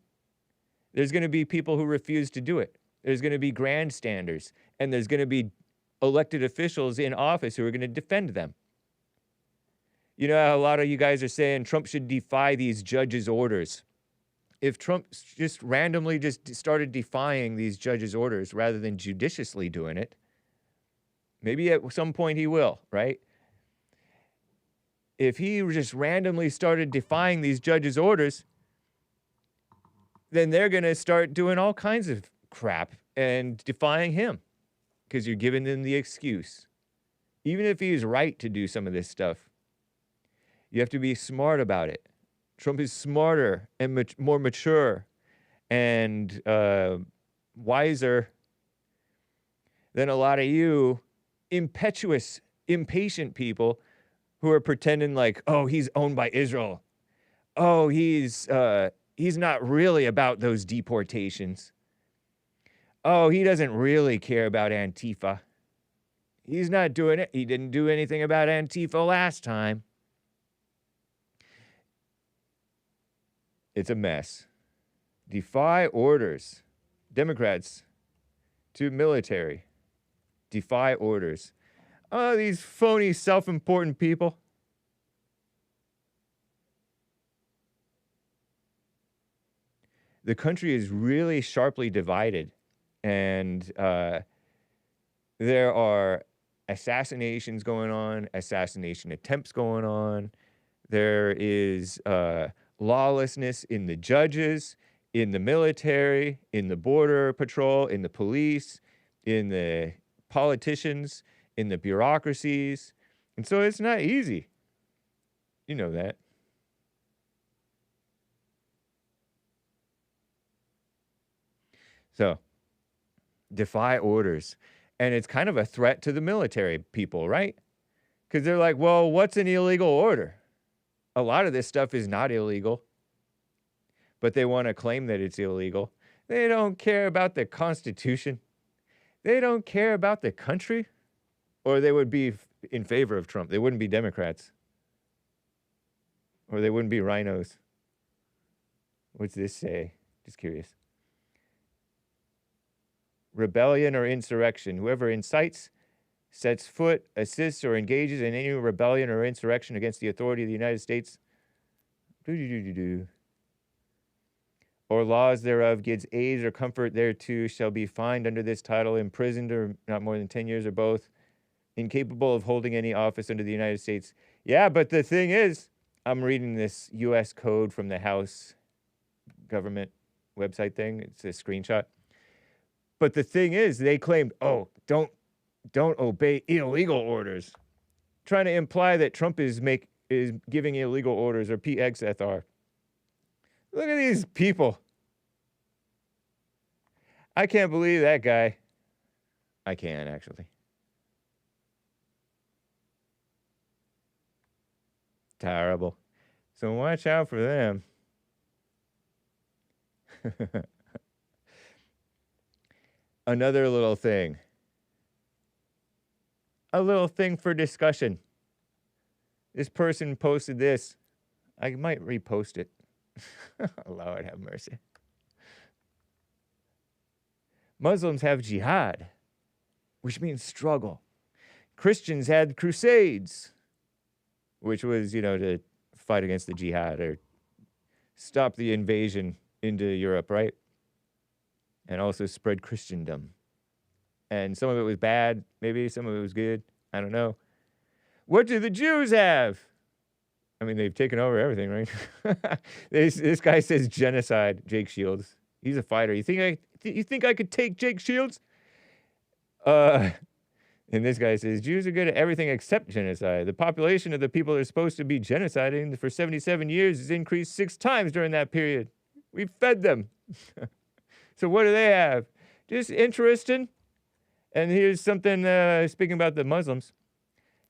[SPEAKER 1] there's going to be people who refuse to do it. There's going to be grandstanders, and there's going to be elected officials in office who are going to defend them. You know how a lot of you guys are saying Trump should defy these judges' orders. If Trump just randomly just started defying these judges' orders rather than judiciously doing it, maybe at some point he will, right? If he just randomly started defying these judges' orders, then they're going to start doing all kinds of crap and defying him because you're giving them the excuse. Even if he's right to do some of this stuff, you have to be smart about it. Trump is smarter and more mature and wiser than a lot of you impetuous, impatient people who are pretending like, oh, he's owned by Israel. Oh, he's not really about those deportations. Oh, he doesn't really care about Antifa. He's not doing it. He didn't do anything about Antifa last time. It's a mess. Defy orders. Democrats to military. Defy orders. Oh, these phony, self-important people. The country is really sharply divided, and there are assassinations going on, assassination attempts going on. There is lawlessness in the judges, in the military, in the border patrol, in the police, in the politicians, in the bureaucracies. And so it's not easy. You know that. So, defy orders. And it's kind of a threat to the military people, right? Because they're like, well, what's an illegal order? A lot of this stuff is not illegal, but they want to claim that it's illegal. They don't care about the Constitution. They don't care about the country, or they would be in favor of Trump. They wouldn't be Democrats, or they wouldn't be rhinos. What's this say? Just curious. Rebellion or insurrection. Whoever incites, sets foot, assists, or engages in any rebellion or insurrection against the authority of the United States, or laws thereof, gives aid or comfort thereto, shall be fined under this title, imprisoned or not more than 10 years or both, incapable of holding any office under the United States. Yeah, but the thing is, I'm reading this U.S. code from the House government website thing. It's a screenshot. But the thing is, they claimed, oh, don't obey illegal orders, trying to imply that Trump is giving illegal orders, or PXFR. Look at these people. I can't believe that guy. I can, actually. Terrible. So watch out for them. Another little thing. A little thing for discussion. This person posted this. I might repost it. Lord have mercy. Muslims have jihad, which means struggle. Christians had crusades, which was, to fight against the jihad or stop the invasion into Europe, right? And also spread Christendom. And some of it was bad, maybe some of it was good. I don't know. What do the Jews have? I mean, they've taken over everything, right? This guy says genocide, Jake Shields. He's a fighter. You think I could take Jake Shields? And this guy says, Jews are good at everything except genocide. The population of the people they're supposed to be genociding for 77 years has increased 6 times during that period. We fed them. So what do they have? Just interesting. And here's something, speaking about the Muslims.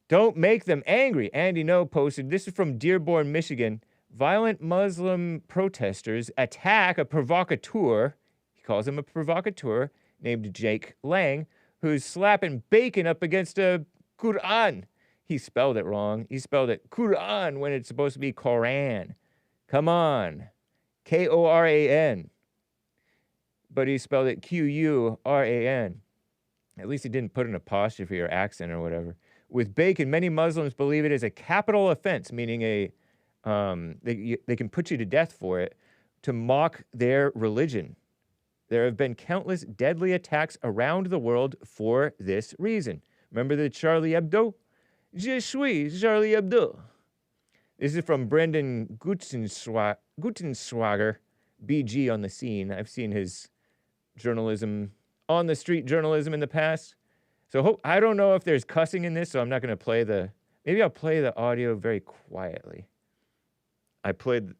[SPEAKER 1] Don't make them angry. Andy No posted, this is from Dearborn, Michigan. Violent Muslim protesters attack a provocateur, he calls him a provocateur, named Jake Lang, who's slapping bacon up against a Quran. He spelled it wrong. He spelled it Quran when it's supposed to be Koran. Come on. Koran. But he spelled it Quran. At least he didn't put an apostrophe or accent or whatever. With bacon, many Muslims believe it is a capital offense, meaning they can put you to death for it, to mock their religion. There have been countless deadly attacks around the world for this reason. Remember the Charlie Hebdo? Je suis Charlie Hebdo. This is from Brendan Gutzenswager, BG on the scene. I've seen his journalism, on the street journalism in the past. So I don't know if there's cussing in this, so I'm not going to play maybe I'll play the audio very quietly. I clicked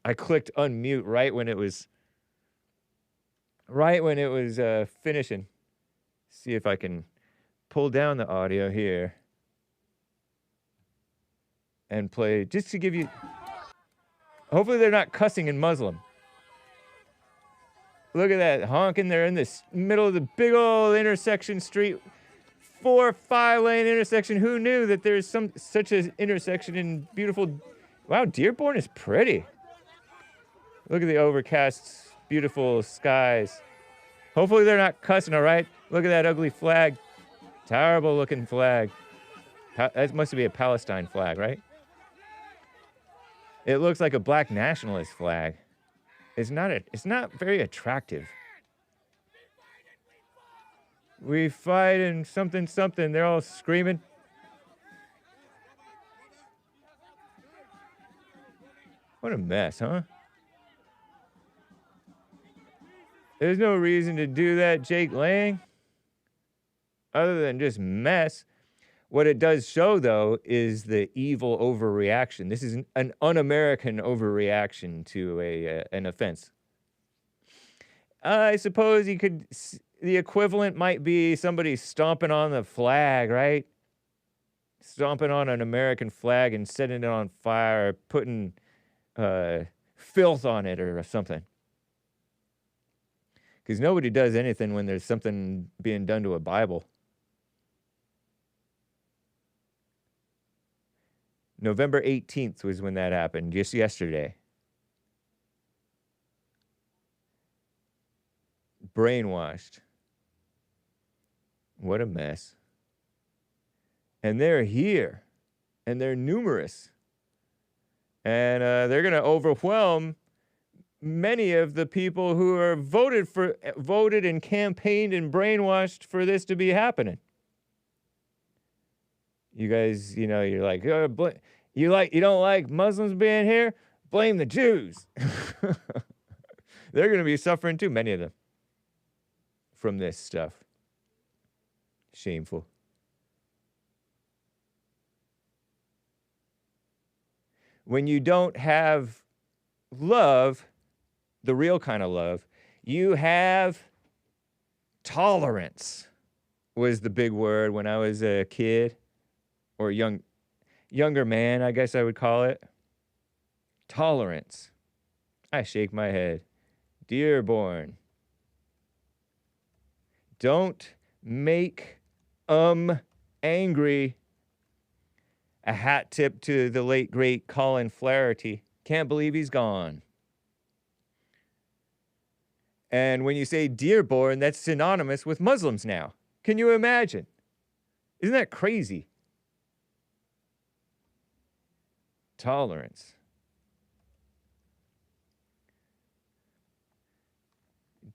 [SPEAKER 1] unmute right when it was finishing. See if I can pull down the audio here and play, just to give you, hopefully they're not cussing in Muslim. Look at that, honking. They're in the middle of the big old intersection street. 4 or 5 lane intersection. Who knew that there's such an intersection in beautiful... Wow, Dearborn is pretty. Look at the overcast, beautiful skies. Hopefully they're not cussing, all right? Look at that ugly flag. Terrible looking flag. That must be a Palestine flag, right? It looks like a black nationalist flag. It's not very attractive. We fight and something, something. They're all screaming. What a mess, huh? There's no reason to do that, Jake Lang, other than just mess. What it does show, though, is the evil overreaction. This is an un-American overreaction to an offense. I suppose the equivalent might be somebody stomping on the flag, right? Stomping on an American flag and setting it on fire, putting filth on it or something. Because nobody does anything when there's something being done to a Bible. November 18th was when that happened, just yesterday. Brainwashed. What a mess. And they're here. And they're numerous. And they're going to overwhelm many of the people who are voted and campaigned and brainwashed for this to be happening. You guys, you know, you're like, you don't like Muslims being here? Blame the Jews. They're going to be suffering too, many of them, from this stuff. Shameful. When you don't have love, the real kind of love, you have tolerance, was the big word when I was a kid, or younger man, I guess I would call it. Tolerance. I shake my head. Dearborn. Don't make angry. A hat tip to the late, great Colin Flaherty. Can't believe he's gone. And when you say Dearborn, that's synonymous with Muslims now. Can you imagine? Isn't that crazy? Tolerance.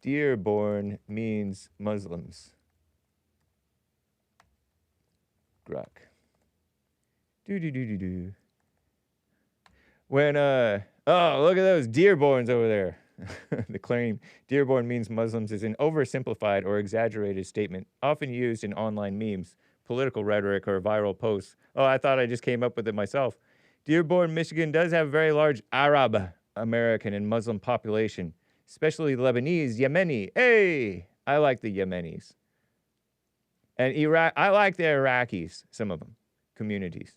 [SPEAKER 1] Dearborn means Muslims. Gruck. Do. When, oh, look at those Dearborns over there. The claim Dearborn means Muslims is an oversimplified or exaggerated statement, often used in online memes, political rhetoric, or viral posts. Oh, I thought I just came up with it myself. Dearborn, Michigan does have a very large Arab American and Muslim population, especially Lebanese, Yemeni. Hey, I like the Yemenis. And Iraq, I like the Iraqis, some of them, communities.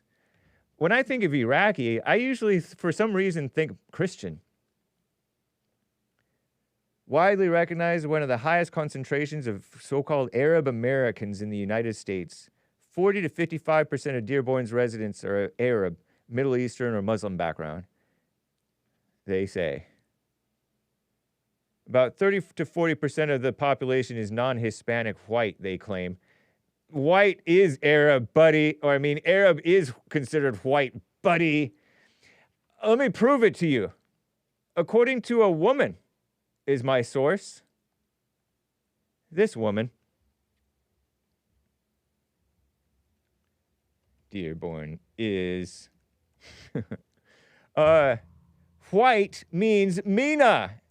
[SPEAKER 1] When I think of Iraqi, I usually, for some reason, think Christian. Widely recognized as one of the highest concentrations of so-called Arab Americans in the United States. 40 to 55% of Dearborn's residents are Arab, Middle Eastern, or Muslim background, they say. About 30 to 40% of the population is non-Hispanic white, they claim. White is Arab, buddy. Or, I mean, Arab is considered white, buddy. Let me prove it to you. According to a woman, is my source. This woman. Dearborn is... white means Mina.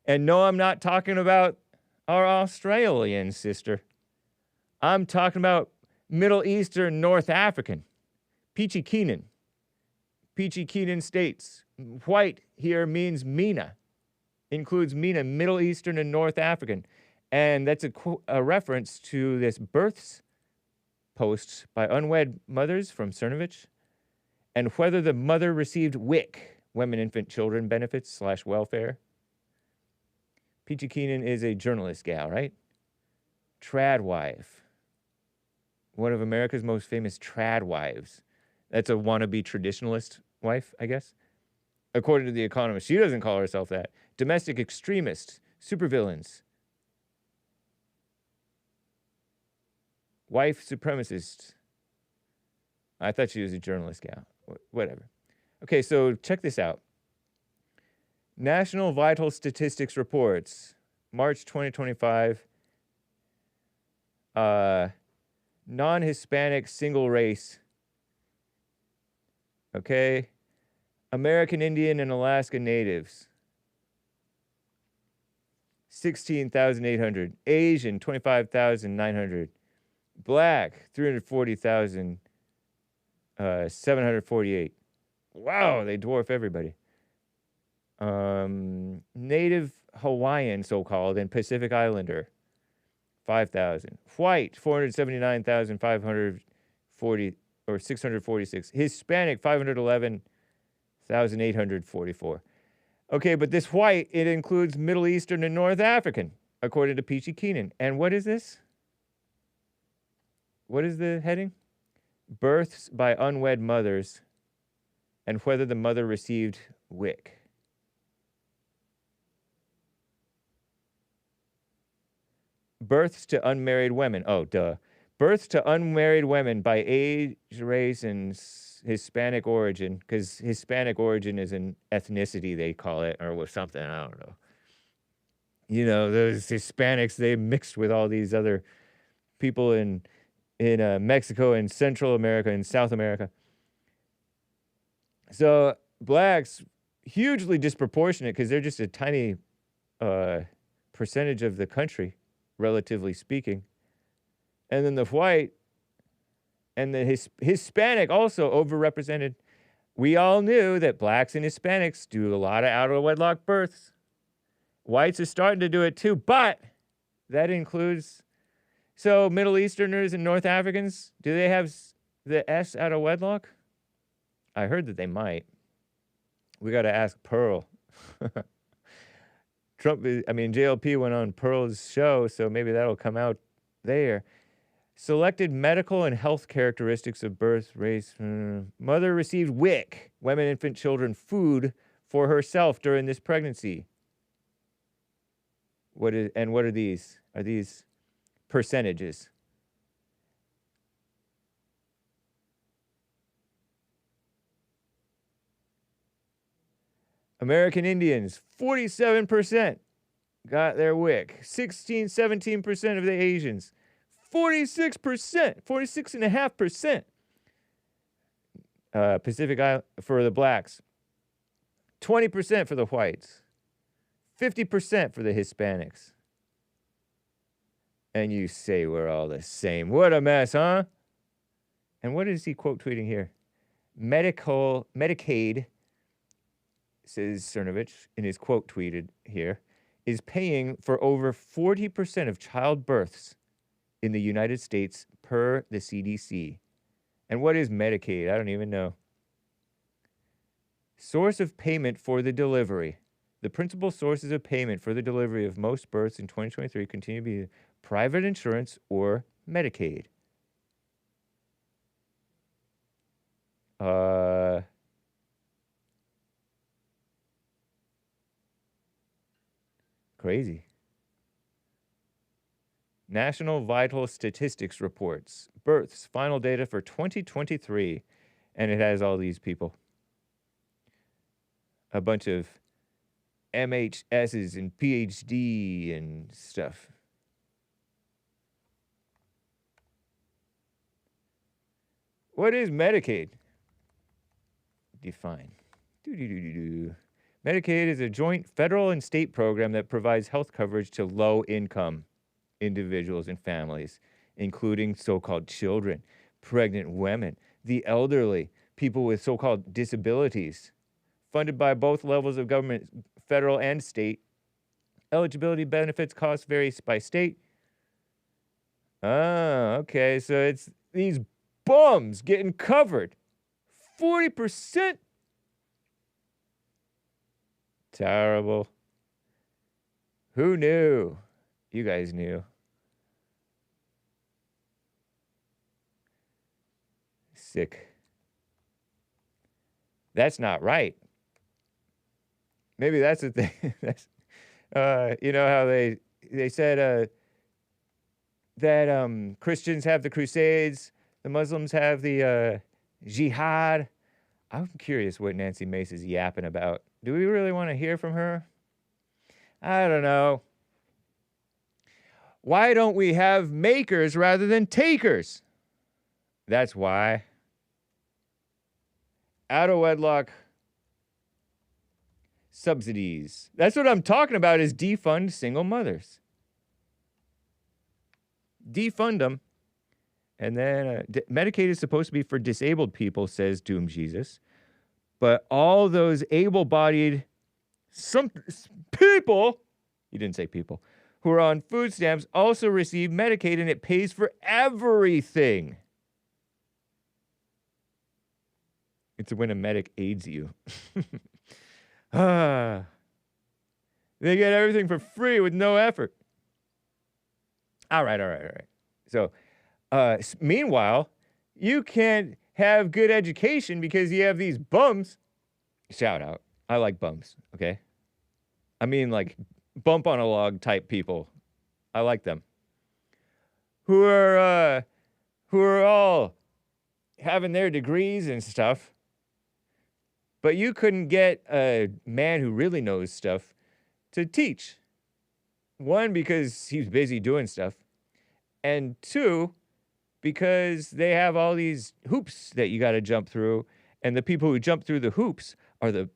[SPEAKER 1] And no, I'm not talking about our Australian sister. I'm talking about Middle Eastern North African. Peachy Keenan. Peachy Keenan states, white here means Mina. Includes Mina, Middle Eastern and North African. And that's a reference to this births post by unwed mothers from Cernovich, and whether the mother received WIC, Women, Infant, Children Benefits / welfare. Peachy Keenan is a journalist gal, right? Trad wife. One of America's most famous trad wives. That's a wannabe traditionalist wife, I guess. According to The Economist. She doesn't call herself that. Domestic extremists, supervillains. Wife supremacist. I thought she was a journalist gal. Whatever. Okay, so check this out. National Vital Statistics reports, March 2025. Non-Hispanic single race. Okay. American Indian and Alaska Natives. 16,800. Asian, 25,900. Black, 340,748. Wow, they dwarf everybody. Native Hawaiian, so-called, and Pacific Islander, 5,000. White, 479,540 or 646. Hispanic, 511,844. Okay, but this white, it includes Middle Eastern and North African, according to Peachy Keenan. And what is this? What is the heading? Births by unwed mothers and whether the mother received WIC. Births to unmarried women. Oh, duh. Births to unmarried women by age, race, and Hispanic origin, because Hispanic origin is an ethnicity, they call it, or something, I don't know. You know, those Hispanics, they mixed with all these other people in Mexico and Central America and South America. So blacks, hugely disproportionate because they're just a tiny percentage of the country, relatively speaking. And then the white and the Hispanic also overrepresented. We all knew that blacks and Hispanics do a lot of out-of-wedlock births. Whites are starting to do it too, but that includes... So Middle Easterners and North Africans, do they have the S out of wedlock? I heard that they might. We got to ask Pearl. JLP went on Pearl's show, so maybe that'll come out there. Selected medical and health characteristics of birth, race. Mother received WIC, women, infant, children, food for herself during this pregnancy. What are these? Are these percentages? American Indians, 47% got their WIC. 17% of the Asians. 46%, 46.5%. Pacific Island for the blacks. 20% for the whites. 50% for the Hispanics. And you say we're all the same. What a mess, huh? And what is he quote tweeting here? Medicaid, says Cernovich in his quote tweeted here, is paying for over 40% of childbirths in the United States per the CDC. And what is Medicaid? I don't even know. Source of payment for the delivery. The principal sources of payment for the delivery of most births in 2023 continue to be private insurance or Medicaid. Crazy. National Vital Statistics reports births, final data for 2023. And it has all these people. A bunch of MHSs and PhD and stuff. What is Medicaid? Define. Medicaid is a joint federal and state program that provides health coverage to low-income individuals and families, including so-called children, pregnant women, the elderly, people with so-called disabilities. Funded by both levels of government, federal and state. Eligibility benefits costs vary by state. Okay, so it's these bums getting covered. 40%? Terrible. Who knew? You guys knew. Sick. That's not right. Maybe that's the thing. That's, you know how they said that Christians have the Crusades, the Muslims have the jihad. I'm curious what Nancy Mace is yapping about. Do we really want to hear from her? I don't know. Why don't we have makers rather than takers? That's why. Out-of-wedlock subsidies. That's what I'm talking about, is defund single mothers. Defund them. And then Medicaid is supposed to be for disabled people, says Doom Jesus. But all those able-bodied some people, he didn't say people, who are on food stamps also receive Medicaid, and it pays for everything. It's when a medic aids you. They get everything for free with no effort. All right. So, meanwhile, you can't have good education because you have these bums. Shout out. I like bums, okay? I mean, like, bump on a log type people. I like them. Who are all having their degrees and stuff. But you couldn't get a man who really knows stuff to teach. One, because he's busy doing stuff. And two, because they have all these hoops that you got to jump through. And the people who jump through the hoops are the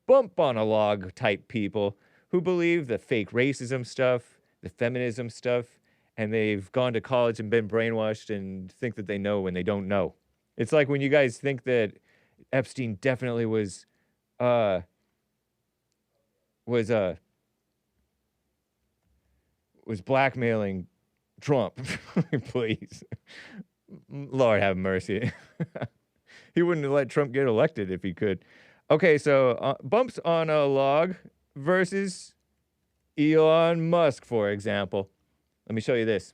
[SPEAKER 1] bump on a log type people who believe the fake racism stuff, the feminism stuff, and they've gone to college and been brainwashed and think that they know when they don't know. It's like when you guys think that Epstein definitely was blackmailing Trump. Please. Lord have mercy. He wouldn't have let Trump get elected if he could. Okay, so bumps on a log versus Elon Musk, for example. Let me show you this.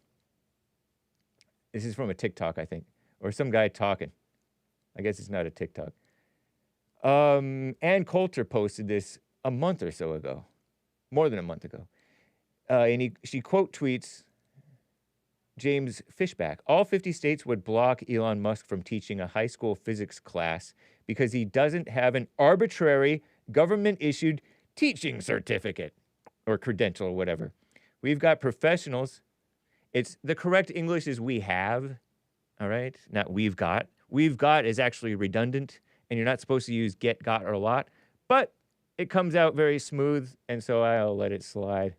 [SPEAKER 1] This is from a TikTok, I think, or some guy talking. I guess it's not a TikTok. Ann Coulter posted this a month or so ago, more than a month ago. And she quote tweets James Fishback. All 50 states would block Elon Musk from teaching a high school physics class because he doesn't have an arbitrary government-issued teaching certificate or credential or whatever. We've got professionals. It's the correct English is we have, all right? Not we've got. We've got is actually redundant, and you're not supposed to use get, got, or lot, but it comes out very smooth, and so I'll let it slide.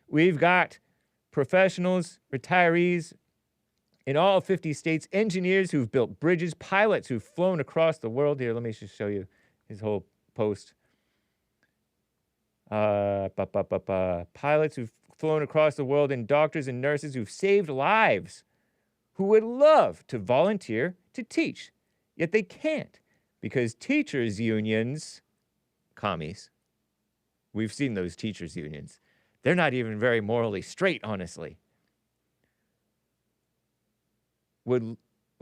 [SPEAKER 1] We've got professionals, retirees in all 50 states, engineers who've built bridges, pilots who've flown across the world. Here, let me just show you his whole post. Pilots who've flown across the world, and doctors and nurses who've saved lives, who would love to volunteer to teach, yet they can't because teachers' unions, commies, we've seen those teachers' unions. They're not even very morally straight, honestly. Would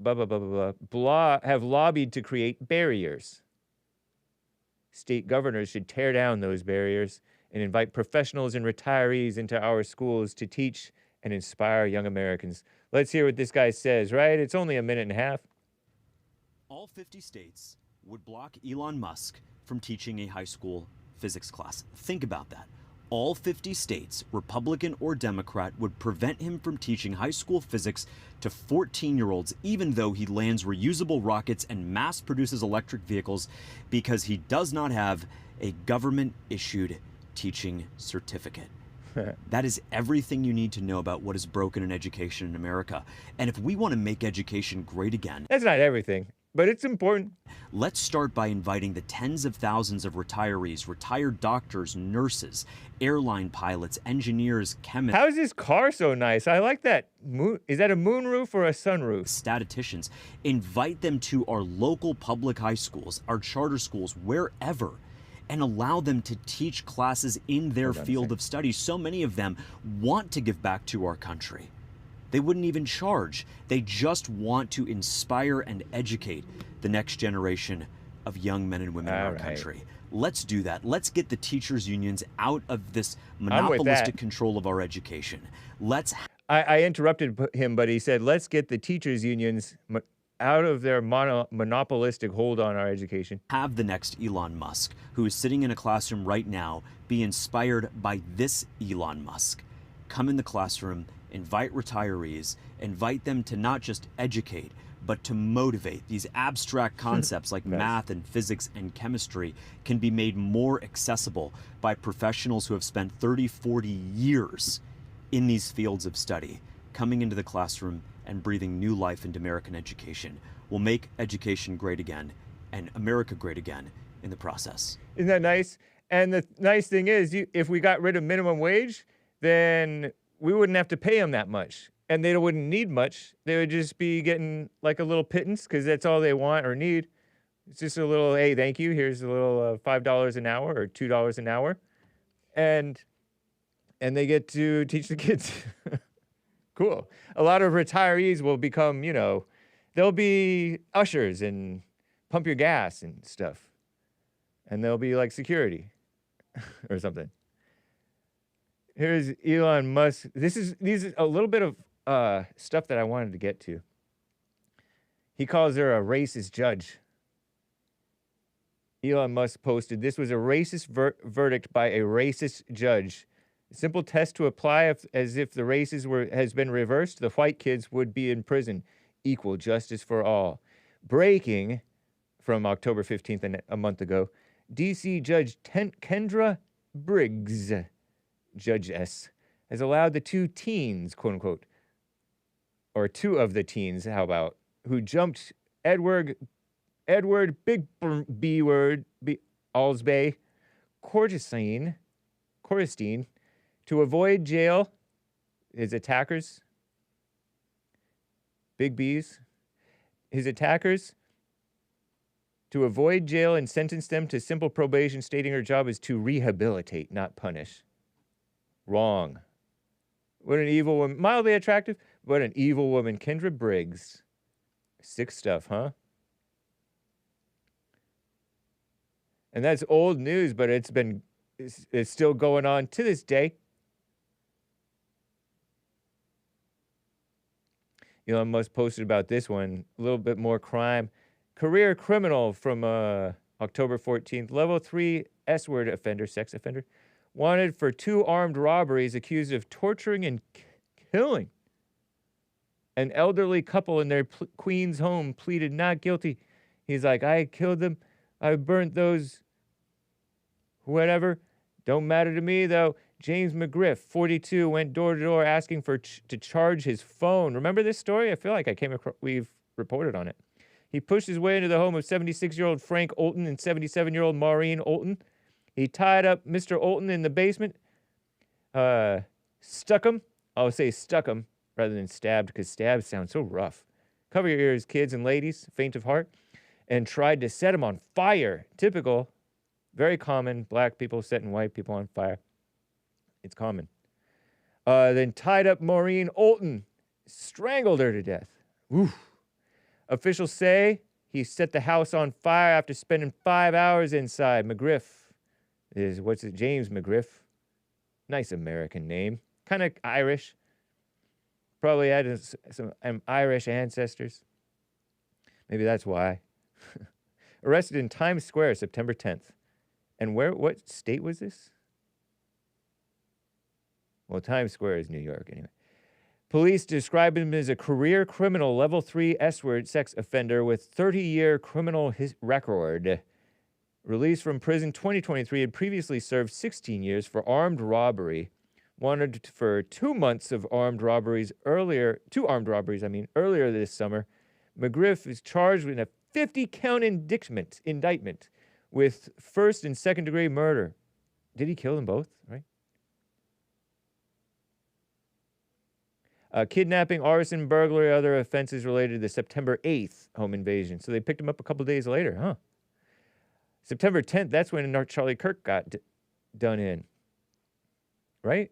[SPEAKER 1] have lobbied to create barriers. State governors should tear down those barriers and invite professionals and retirees into our schools to teach and inspire young Americans. Let's hear what this guy says, right? It's only a minute and a half.
[SPEAKER 15] All 50 states would block Elon Musk from teaching a high school physics class. Think about that. All 50 states, Republican or Democrat, would prevent him from teaching high school physics to 14-year-olds, even though he lands reusable rockets and mass produces electric vehicles, because he does not have a government-issued teaching certificate. That is everything you need to know about what is broken in education in America. And if we want to make education great again...
[SPEAKER 1] That's not everything, but it's important.
[SPEAKER 15] Let's start by inviting the tens of thousands of retirees, retired doctors, nurses, airline pilots, engineers, chemists...
[SPEAKER 1] How is this car so nice? I like that. Is that a moonroof or a sunroof?
[SPEAKER 15] Statisticians. Invite them to our local public high schools, our charter schools, wherever, and allow them to teach classes in their field of study. So many of them want to give back to our country. They wouldn't even charge. They just want to inspire and educate the next generation of young men and women in our country. Let's do that. Let's get the teachers' unions out of this monopolistic control of our education. Let's...
[SPEAKER 1] I interrupted him, but he said, let's get the teachers' unions out of their monopolistic hold on our education.
[SPEAKER 15] Have the next Elon Musk, who is sitting in a classroom right now, be inspired by this Elon Musk. Come in the classroom, invite retirees, invite them to not just educate, but to motivate. These abstract concepts like math and physics and chemistry can be made more accessible by professionals who have spent 30, 40 years in these fields of study. Coming into the classroom and breathing new life into American education will make education great again and America great again in the process.
[SPEAKER 1] Isn't that nice? And the nice thing is, if we got rid of minimum wage, then we wouldn't have to pay them that much. And they wouldn't need much. They would just be getting like a little pittance because that's all they want or need. It's just a little, hey, thank you. Here's a little $5 an hour or $2 an hour. and they get to teach the kids. Cool. A lot of retirees will become, you know, they'll be ushers and pump your gas and stuff. And they'll be like security or something. Here's Elon Musk. These is a little bit of stuff that I wanted to get to. He calls her a racist judge. Elon Musk posted, this was a racist verdict by a racist judge. A simple test to apply as if the races has been reversed, the white kids would be in prison. Equal justice for all. Breaking from October 15th, a month ago, D.C. Judge Kendra Briggs, Judge S, has allowed the two teens, quote unquote, or two of the teens, how about, who jumped Edward Big B word Alsbay Cortestein to avoid jail. His attackers, Big B's, his attackers, to avoid jail and sentence them to simple probation, stating her job is to rehabilitate, not punish. Wrong. What an evil woman. Mildly attractive, but an evil woman. Kendra Briggs. Sick stuff, huh? And that's old news, but it's still going on to this day. Elon Musk posted about this one, a little bit more crime. Career criminal from October 14th, level 3 S-word offender, sex offender, wanted for 2 armed robberies, accused of torturing and killing. An elderly couple in their Queens home pleaded not guilty. He's like, I killed them. I burnt those, whatever. Don't matter to me, though. James McGriff, 42, went door to door asking to charge his phone. Remember this story? I feel like we've reported on it. He pushed his way into the home of 76-year-old Frank Olton and 77-year-old Maureen Olton. He tied up Mr. Olton in the basement, stuck him. I'll say stuck him rather than stabbed, because stab sounds so rough. Cover your ears, kids and ladies, faint of heart. And tried to set him on fire. Typical, very common, black people setting white people on fire. It's common. Then tied up Maureen Olton, strangled her to death. Oof. Officials say he set the house on fire after spending 5 hours inside. McGriff is, James McGriff. Nice American name. Kind of Irish. Probably had some Irish ancestors. Maybe that's why. Arrested in Times Square, September 10th. And what state was this? Well, Times Square is New York anyway. Police described him as a career criminal, level 3 S-word sex offender with 30-year criminal record. Released from prison 2023, had previously served 16 years for armed robbery. Wanted for 2 months of armed robberies earlier this summer. McGriff is charged with a 50-count indictment with first and second degree murder. Did he kill them both, right? Kidnapping, arson, burglary, other offenses related to the September 8th home invasion. So they picked him up a couple days later, huh? September 10th, that's when Charlie Kirk got done in. Right?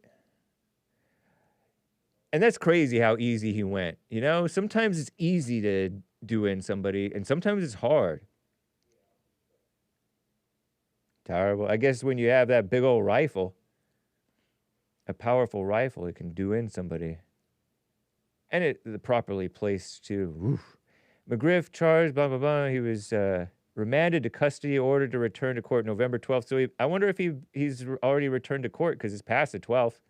[SPEAKER 1] And that's crazy how easy he went. You know, sometimes it's easy to do in somebody, and sometimes it's hard. Terrible. I guess when you have that big old rifle, a powerful rifle, it can do in somebody. And it properly placed too. Oof. McGriff charged, blah, blah, blah. He was remanded to custody, ordered to return to court November 12th. So I wonder if he's already returned to court because it's past the 12th.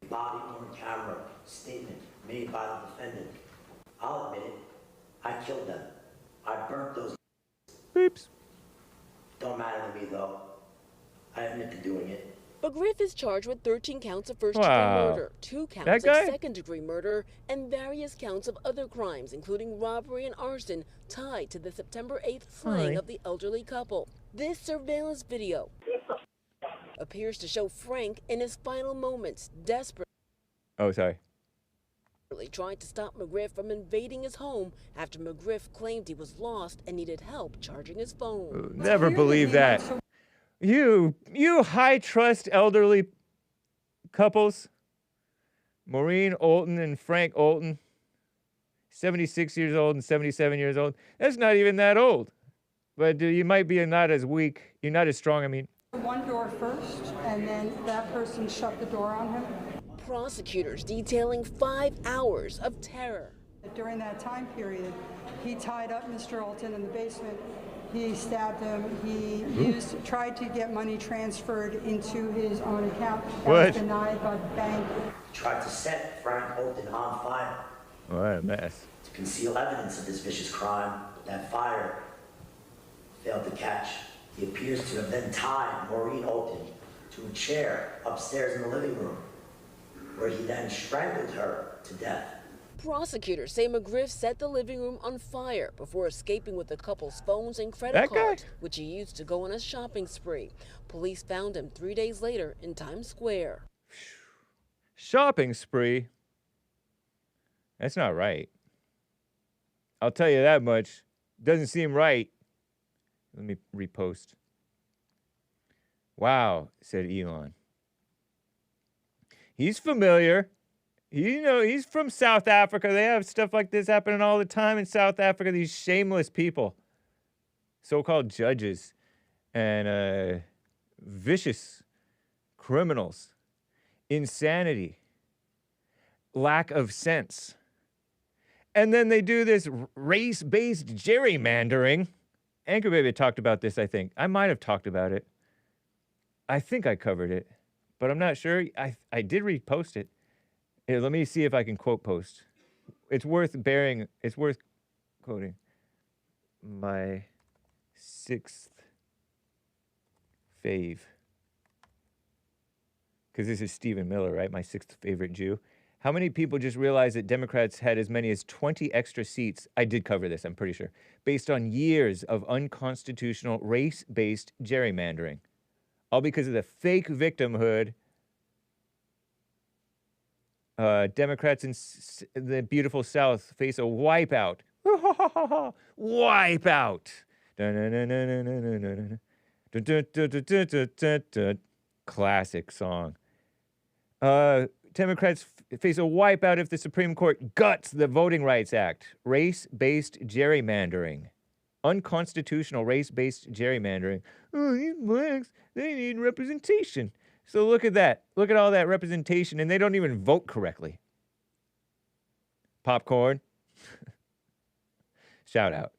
[SPEAKER 16] Body on camera statement made by the defendant. I'll admit it. I killed them. I burnt those.
[SPEAKER 1] Oops.
[SPEAKER 16] Don't matter to me though. I admit to doing it.
[SPEAKER 17] McGriff is charged with 13 counts of first-degree murder, 2 counts of second-degree murder, and various counts of other crimes, including robbery and arson, tied to the September 8th slaying of the elderly couple. This surveillance video appears to show Frank in his final moments, desperately tried to stop McGriff from invading his home after McGriff claimed he was lost and needed help charging his phone.
[SPEAKER 1] Never believe that. You high trust elderly couples, Maureen Olton and Frank Olton, 76 years old and 77 years old. That's not even that old. But you might be not as weak. You're not as strong, I mean.
[SPEAKER 18] One door first, and then that person shut the door on him.
[SPEAKER 17] Prosecutors detailing 5 hours of terror.
[SPEAKER 18] During that time period, he tied up Mr. Olton in the basement. He stabbed him. He tried to get money transferred into his own account. That was denied by the bank.
[SPEAKER 16] Tried to set Frank Olton on fire.
[SPEAKER 1] What a mess.
[SPEAKER 16] To conceal evidence of this vicious crime, that fire failed to catch. He appears to have then tied Maureen Olton to a chair upstairs in the living room, where he then strangled her to death.
[SPEAKER 17] Prosecutors say McGriff set the living room on fire before escaping with the couple's phones and credit cards, which he used to go on a shopping spree. Police found him 3 days later in Times Square.
[SPEAKER 1] Shopping spree? That's not right. I'll tell you that much. Doesn't seem right. Let me repost. Wow, said Elon. He's familiar. He's from South Africa. They have stuff like this happening all the time in South Africa. These shameless people, so-called judges and vicious criminals, insanity, lack of sense. And then they do this race-based gerrymandering. Anchor Baby talked about this, I think. I might have talked about it. I think I covered it, but I'm not sure. I did repost it. Here, let me see if I can quote post. It's worth quoting. My sixth fave. Because this is Stephen Miller, right? My sixth favorite Jew. How many people just realized that Democrats had as many as 20 extra seats? I did cover this, I'm pretty sure. Based on years of unconstitutional race-based gerrymandering. All because of the fake victimhood. Democrats in the beautiful South face a wipeout. Wipeout. Classic song. Democrats face a wipeout if the Supreme Court guts the Voting Rights Act. Race-based gerrymandering. Unconstitutional race-based gerrymandering. Oh, these blacks, they need representation. So look at that. Look at all that representation, and they don't even vote correctly. Popcorn. Shout out.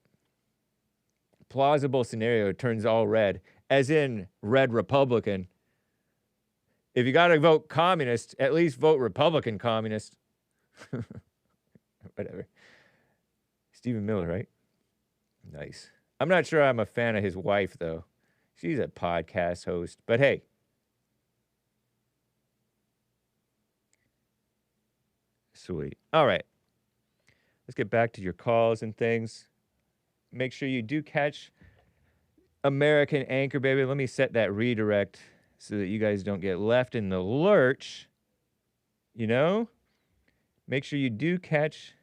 [SPEAKER 1] Plausible scenario turns all red, as in red Republican. If you got to vote communist, at least vote Republican communist. Whatever. Stephen Miller, right? Nice. I'm not sure I'm a fan of his wife, though. She's a podcast host. But hey. Sweet. All right. Let's get back to your calls and things. Make sure you do catch American Anchor, baby. Let me set that redirect so that you guys don't get left in the lurch. You know? Make sure you do catch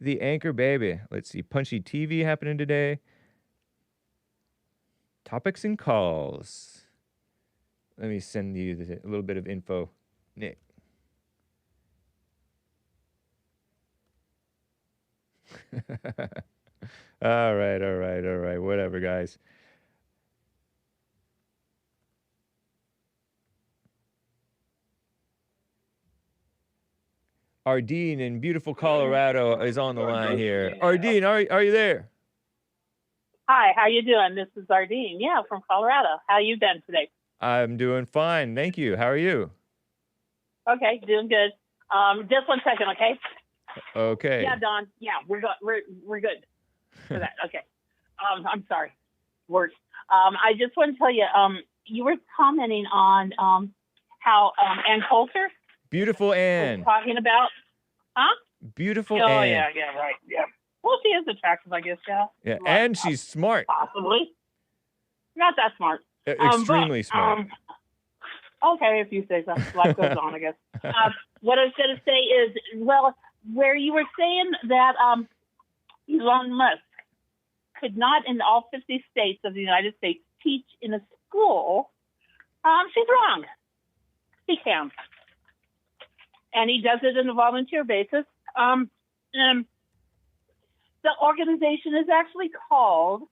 [SPEAKER 1] the Anchor, baby. Let's see. Punchy TV happening today. Topics and calls. Let me send you a little bit of info. Nick. All right. Whatever, guys. Ardene in beautiful Colorado is on the line here. Ardene, are you there?
[SPEAKER 19] Hi, how you doing? This is Ardene. Yeah, from Colorado. How you been today?
[SPEAKER 1] I'm doing fine, thank you. How are you?
[SPEAKER 19] Okay, doing good. Just 1 second, okay?
[SPEAKER 1] Okay.
[SPEAKER 19] Yeah, Don. Yeah, we're good for that. Okay. I'm sorry. Work. I just want to tell you, you were commenting on how Ann Coulter.
[SPEAKER 1] Beautiful Ann.
[SPEAKER 19] Was talking about, huh?
[SPEAKER 1] Beautiful
[SPEAKER 19] Ann.
[SPEAKER 1] Ann.
[SPEAKER 19] Yeah, right. Yeah. Well, she is attractive, I guess. Yeah.
[SPEAKER 1] Yeah, and she's smart.
[SPEAKER 19] Possibly. Not that smart.
[SPEAKER 1] Extremely smart.
[SPEAKER 19] Okay, if you say so. Life goes on, I guess. What I was going to say is, well, where you were saying that Elon Musk could not, in all 50 states of the United States, teach in a school, she's wrong. He can. And he does it on a volunteer basis. And the organization is actually called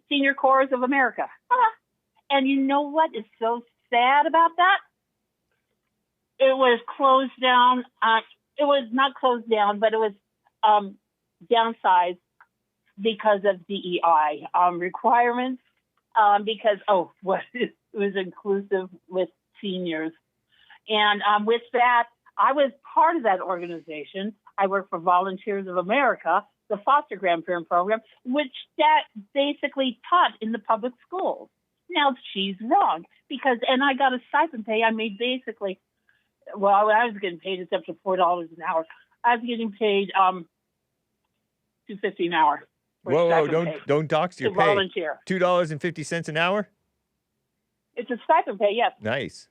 [SPEAKER 19] Senior Corps of America. And you know what is so sad about that? It was closed down. It was not closed down, but it was downsized because of DEI requirements. Because it was inclusive with seniors, and with that, I was part of that organization. I worked for Volunteers of America, the foster grandparent program, which that basically taught in the public schools. Now she's wrong and I got a stipend pay. I made basically, I was getting paid it's up to $4 an hour. I was getting paid $2.50 an hour.
[SPEAKER 1] Whoa! Don't dox your pay.
[SPEAKER 19] Volunteer.
[SPEAKER 1] $2.50 an hour.
[SPEAKER 19] It's a stipend pay, yes.
[SPEAKER 1] Nice.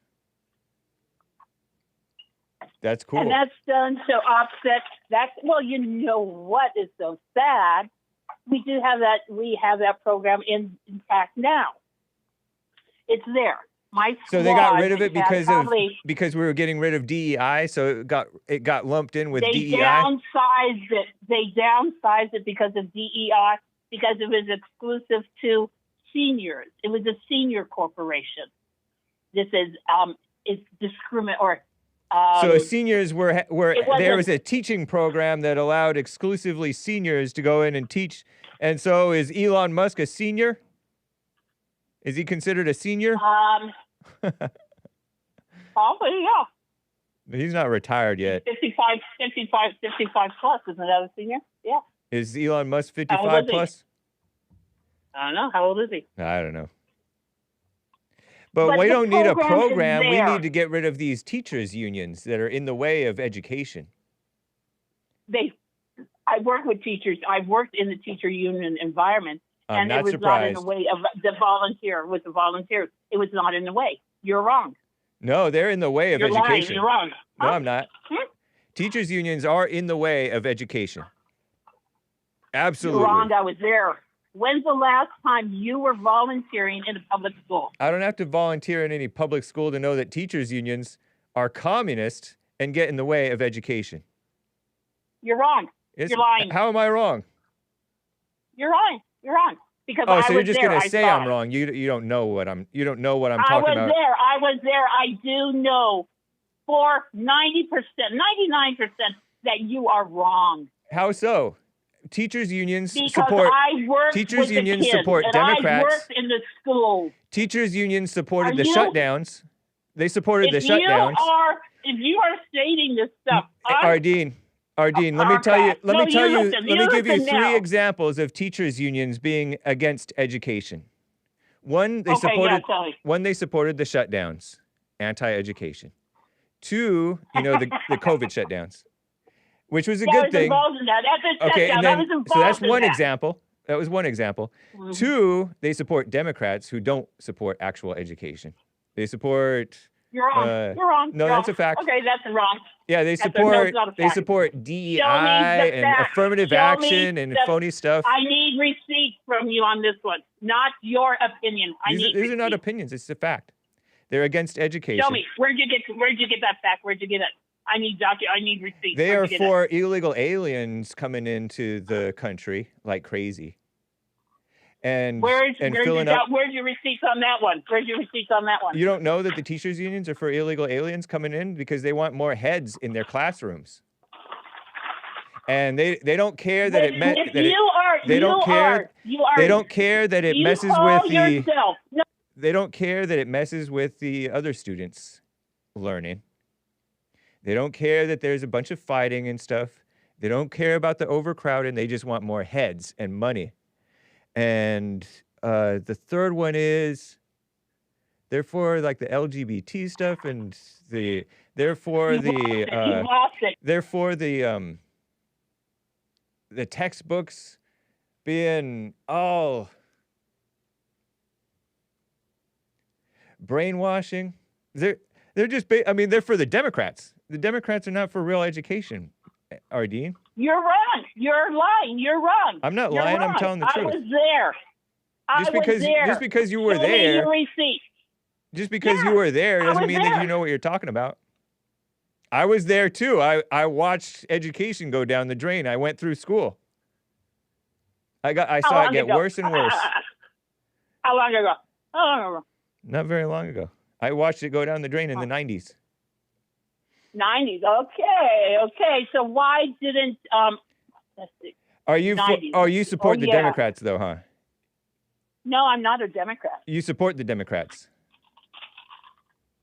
[SPEAKER 1] That's cool.
[SPEAKER 19] And that's done to offset that. Well, you know what is so sad? We do have that. We have that program intact now. It's there.
[SPEAKER 1] So they got rid of it because we were getting rid of DEI, so it got lumped in with DEI.
[SPEAKER 19] They downsized it. They downsized it because of DEI, because it was exclusive to seniors. It was a senior corporation. This is it's discriminatory.
[SPEAKER 1] So seniors were there was a teaching program that allowed exclusively seniors to go in and teach. And so is Elon Musk a senior? Is he considered a senior?
[SPEAKER 19] Probably, yeah.
[SPEAKER 1] He's not retired yet.
[SPEAKER 19] 55 plus. Isn't that a senior? Yeah.
[SPEAKER 1] Is Elon Musk 55 plus?
[SPEAKER 19] I don't know. How old is he?
[SPEAKER 1] I don't know. But we don't need a program. We need to get rid of these teachers' unions that are in the way of education.
[SPEAKER 19] I work with teachers. I've worked in the teacher union environment.
[SPEAKER 1] I'm
[SPEAKER 19] and it was
[SPEAKER 1] surprised.
[SPEAKER 19] not in the way of the volunteers. It was not in the way. You're wrong.
[SPEAKER 1] No, they're in the way of
[SPEAKER 19] You're
[SPEAKER 1] education.
[SPEAKER 19] Lying. You're wrong.
[SPEAKER 1] No, I'm not. Teachers' unions are in the way of education. Absolutely.
[SPEAKER 19] You're wrong. I was there. When's the last time you were volunteering in a public school?
[SPEAKER 1] I don't have to volunteer in any public school to know that teachers' unions are communist and get in the way of education.
[SPEAKER 19] You're wrong. You're lying.
[SPEAKER 1] How am I wrong?
[SPEAKER 19] You're lying. You're wrong. Because
[SPEAKER 1] so you're just going to say I'm wrong. You don't know what I'm talking about.
[SPEAKER 19] I was there. I do know for 90%, 99% that you are wrong.
[SPEAKER 1] How so? Teachers unions
[SPEAKER 19] because
[SPEAKER 1] support
[SPEAKER 19] I worked
[SPEAKER 1] teachers
[SPEAKER 19] with
[SPEAKER 1] unions
[SPEAKER 19] the kids,
[SPEAKER 1] support
[SPEAKER 19] and
[SPEAKER 1] Democrats.
[SPEAKER 19] I worked in the schools.
[SPEAKER 1] Teachers unions supported the shutdowns. They supported the shutdowns.
[SPEAKER 19] If you are stating this stuff,
[SPEAKER 1] Ardene, let me tell you. Let me give you three examples of teachers unions being against education. One, they supported the shutdowns, anti-education. Two, the COVID shutdowns, which was a good thing. Okay, and then so that's one example. That was one example. Mm-hmm. Two, they support Democrats who don't support actual education. They support.
[SPEAKER 19] You're wrong. You're wrong.
[SPEAKER 1] No,
[SPEAKER 19] You're
[SPEAKER 1] that's a fact.
[SPEAKER 19] Okay, that's wrong.
[SPEAKER 1] Yeah, they support DEI and affirmative action and phony stuff.
[SPEAKER 19] I need receipts from you on this one, not your opinion.
[SPEAKER 1] These are not opinions. It's a fact. They're against education.
[SPEAKER 19] Show me. Where'd you get that fact? Where'd you get it? I need receipts.
[SPEAKER 1] They are for illegal aliens coming into the country like crazy. And
[SPEAKER 19] where's your receipts on that one? Where's your receipts on that one?
[SPEAKER 1] You don't know that the teachers unions are for illegal aliens coming in because they want more heads in their classrooms. And they don't care that it meant that they don't care that it messes with the they don't care that it messes with the other students learning. They don't care that there's a bunch of fighting and stuff. They don't care about the overcrowding. They just want more heads and money. And the third one is they're for like the LGBT stuff and they're for the textbooks being all brainwashing. They're just they're for the Democrats. The Democrats are not for real education, Ardene.
[SPEAKER 19] You're wrong. You're lying. You're wrong.
[SPEAKER 1] I'm not lying. I'm telling the truth.
[SPEAKER 19] I was there.
[SPEAKER 1] Just because you were
[SPEAKER 19] Show me
[SPEAKER 1] there.
[SPEAKER 19] your receipt.
[SPEAKER 1] Just because you were there doesn't mean that you know what you're talking about. I was there too. I watched education go down the drain. I went through school. I saw it get worse and worse.
[SPEAKER 19] How long ago? How long ago?
[SPEAKER 1] Not very long ago. I watched it go down the drain in the 90s.
[SPEAKER 19] 90s. Okay. So why didn't let's see.
[SPEAKER 1] You support the Democrats though, huh?
[SPEAKER 19] No, I'm not a Democrat.
[SPEAKER 1] You support the Democrats.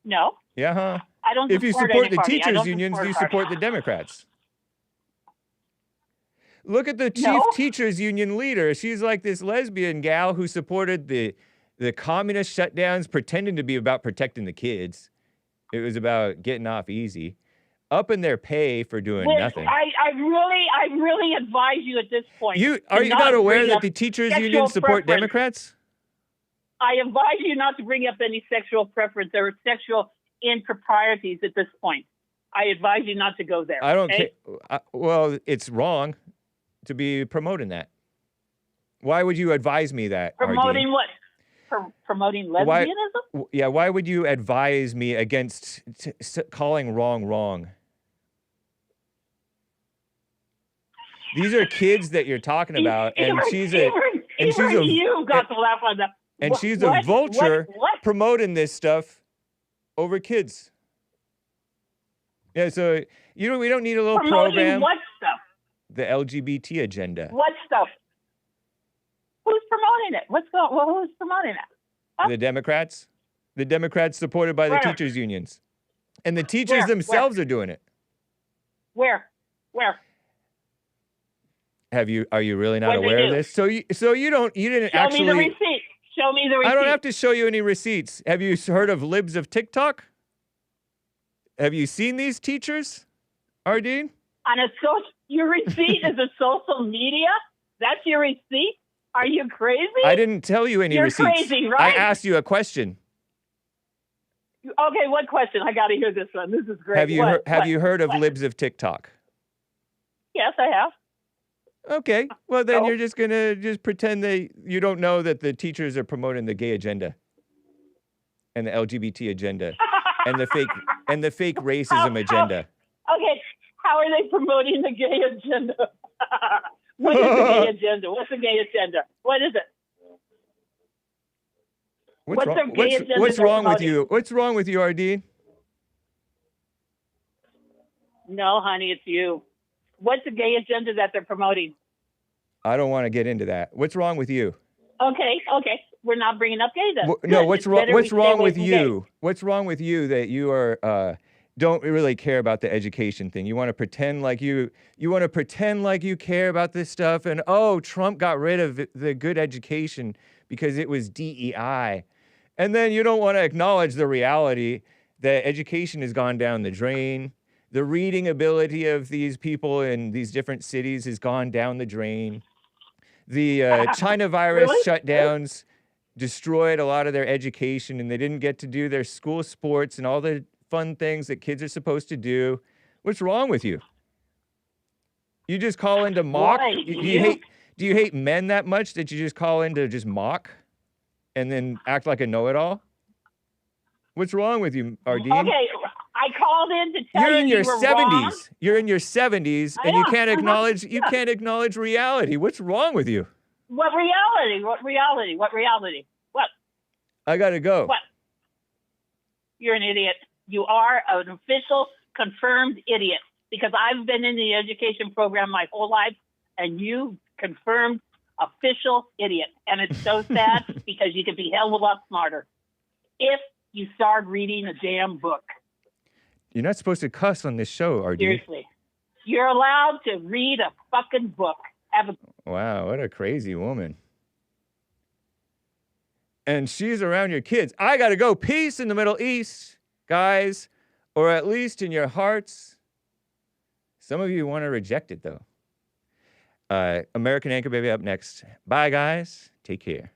[SPEAKER 19] No.
[SPEAKER 1] Yeah, huh?
[SPEAKER 19] I don't.
[SPEAKER 1] If you support the
[SPEAKER 19] any party.
[SPEAKER 1] teachers unions, you support the Democrats. Look at the chief teachers union leader. She's like this lesbian gal who supported the communist shutdowns, pretending to be about protecting the kids. It was about getting off easy. Upping their pay for doing nothing.
[SPEAKER 19] I really advise you at this point.
[SPEAKER 1] Are you not aware that the teachers union support Democrats?
[SPEAKER 19] I advise you not to bring up any sexual preference or sexual improprieties at this point. I advise you not to go there.
[SPEAKER 1] I don't care. Well, it's wrong to be promoting that. Why would you advise me that?
[SPEAKER 19] Promoting
[SPEAKER 1] Ardene?
[SPEAKER 19] what? Promoting lesbianism?
[SPEAKER 1] Why would you advise me against calling wrong? These are kids that you're talking about, and she's a
[SPEAKER 19] you got to laugh on that.
[SPEAKER 1] And she's a vulture promoting this stuff over kids. Yeah, so we don't need a little
[SPEAKER 19] promoting
[SPEAKER 1] program.
[SPEAKER 19] What stuff?
[SPEAKER 1] The LGBT agenda.
[SPEAKER 19] What stuff? Who's promoting it? Who's promoting it? Huh?
[SPEAKER 1] The Democrats. The Democrats supported by the teachers unions. And the teachers themselves are doing it.
[SPEAKER 19] Where?
[SPEAKER 1] Are you really not aware of this? So you didn't actually.
[SPEAKER 19] Show me the receipt. Show me the receipt.
[SPEAKER 1] I don't have to show you any receipts. Have you heard of libs of TikTok? Have you seen these teachers, Ardene?
[SPEAKER 19] Your receipt is a social media? That's your receipt? Are you crazy?
[SPEAKER 1] I didn't tell you any receipts.
[SPEAKER 19] You're crazy, right?
[SPEAKER 1] I asked you a question.
[SPEAKER 19] Okay, what question? I got to hear this one. This is great.
[SPEAKER 1] Have you heard of libs of TikTok?
[SPEAKER 19] Yes, I have.
[SPEAKER 1] Okay. Well, then you're just going to pretend that you don't know that the teachers are promoting the gay agenda and the LGBT agenda and the fake racism agenda.
[SPEAKER 19] Okay. How are they promoting the gay agenda? What is the gay agenda? What's the gay agenda? What is it?
[SPEAKER 1] What's wrong with you? What's wrong with you, Ardene?
[SPEAKER 19] No, honey, it's you. What's the gay agenda that they're promoting?
[SPEAKER 1] I don't want to get into that. What's wrong with you?
[SPEAKER 19] Okay. We're not bringing up gay then.
[SPEAKER 1] No, what's wrong with you? What's wrong with you that you are don't really care about the education thing? You want to pretend like you care about this stuff, and Trump got rid of the good education because it was DEI. And then you don't want to acknowledge the reality that education has gone down the drain. The reading ability of these people in these different cities has gone down the drain. The China virus shutdowns destroyed a lot of their education, and they didn't get to do their school sports and all the fun things that kids are supposed to do. What's wrong with you? You just call in to mock? Do you hate men that much that you just call in to just mock and then act like a know-it-all? What's wrong with you, Ardene?
[SPEAKER 19] Okay, I called in to tell
[SPEAKER 1] You're in your 70s.
[SPEAKER 19] Wrong.
[SPEAKER 1] You're in your 70s, and you can't acknowledge reality. What's wrong with you?
[SPEAKER 19] What reality? What?
[SPEAKER 1] I gotta go.
[SPEAKER 19] What? You're an idiot. You are an official, confirmed idiot. Because I've been in the education program my whole life, and you confirmed official idiot. And it's so sad because you could be hell of a lot smarter if you start reading a damn book.
[SPEAKER 1] You're not supposed to cuss on this show, Ardene.
[SPEAKER 19] Seriously. You're allowed to read a fucking book.
[SPEAKER 1] Wow, what a crazy woman. And she's around your kids. I gotta go. Peace in the Middle East, guys. Or at least in your hearts. Some of you want to reject it, though. American Anchor Baby up next. Bye, guys. Take care.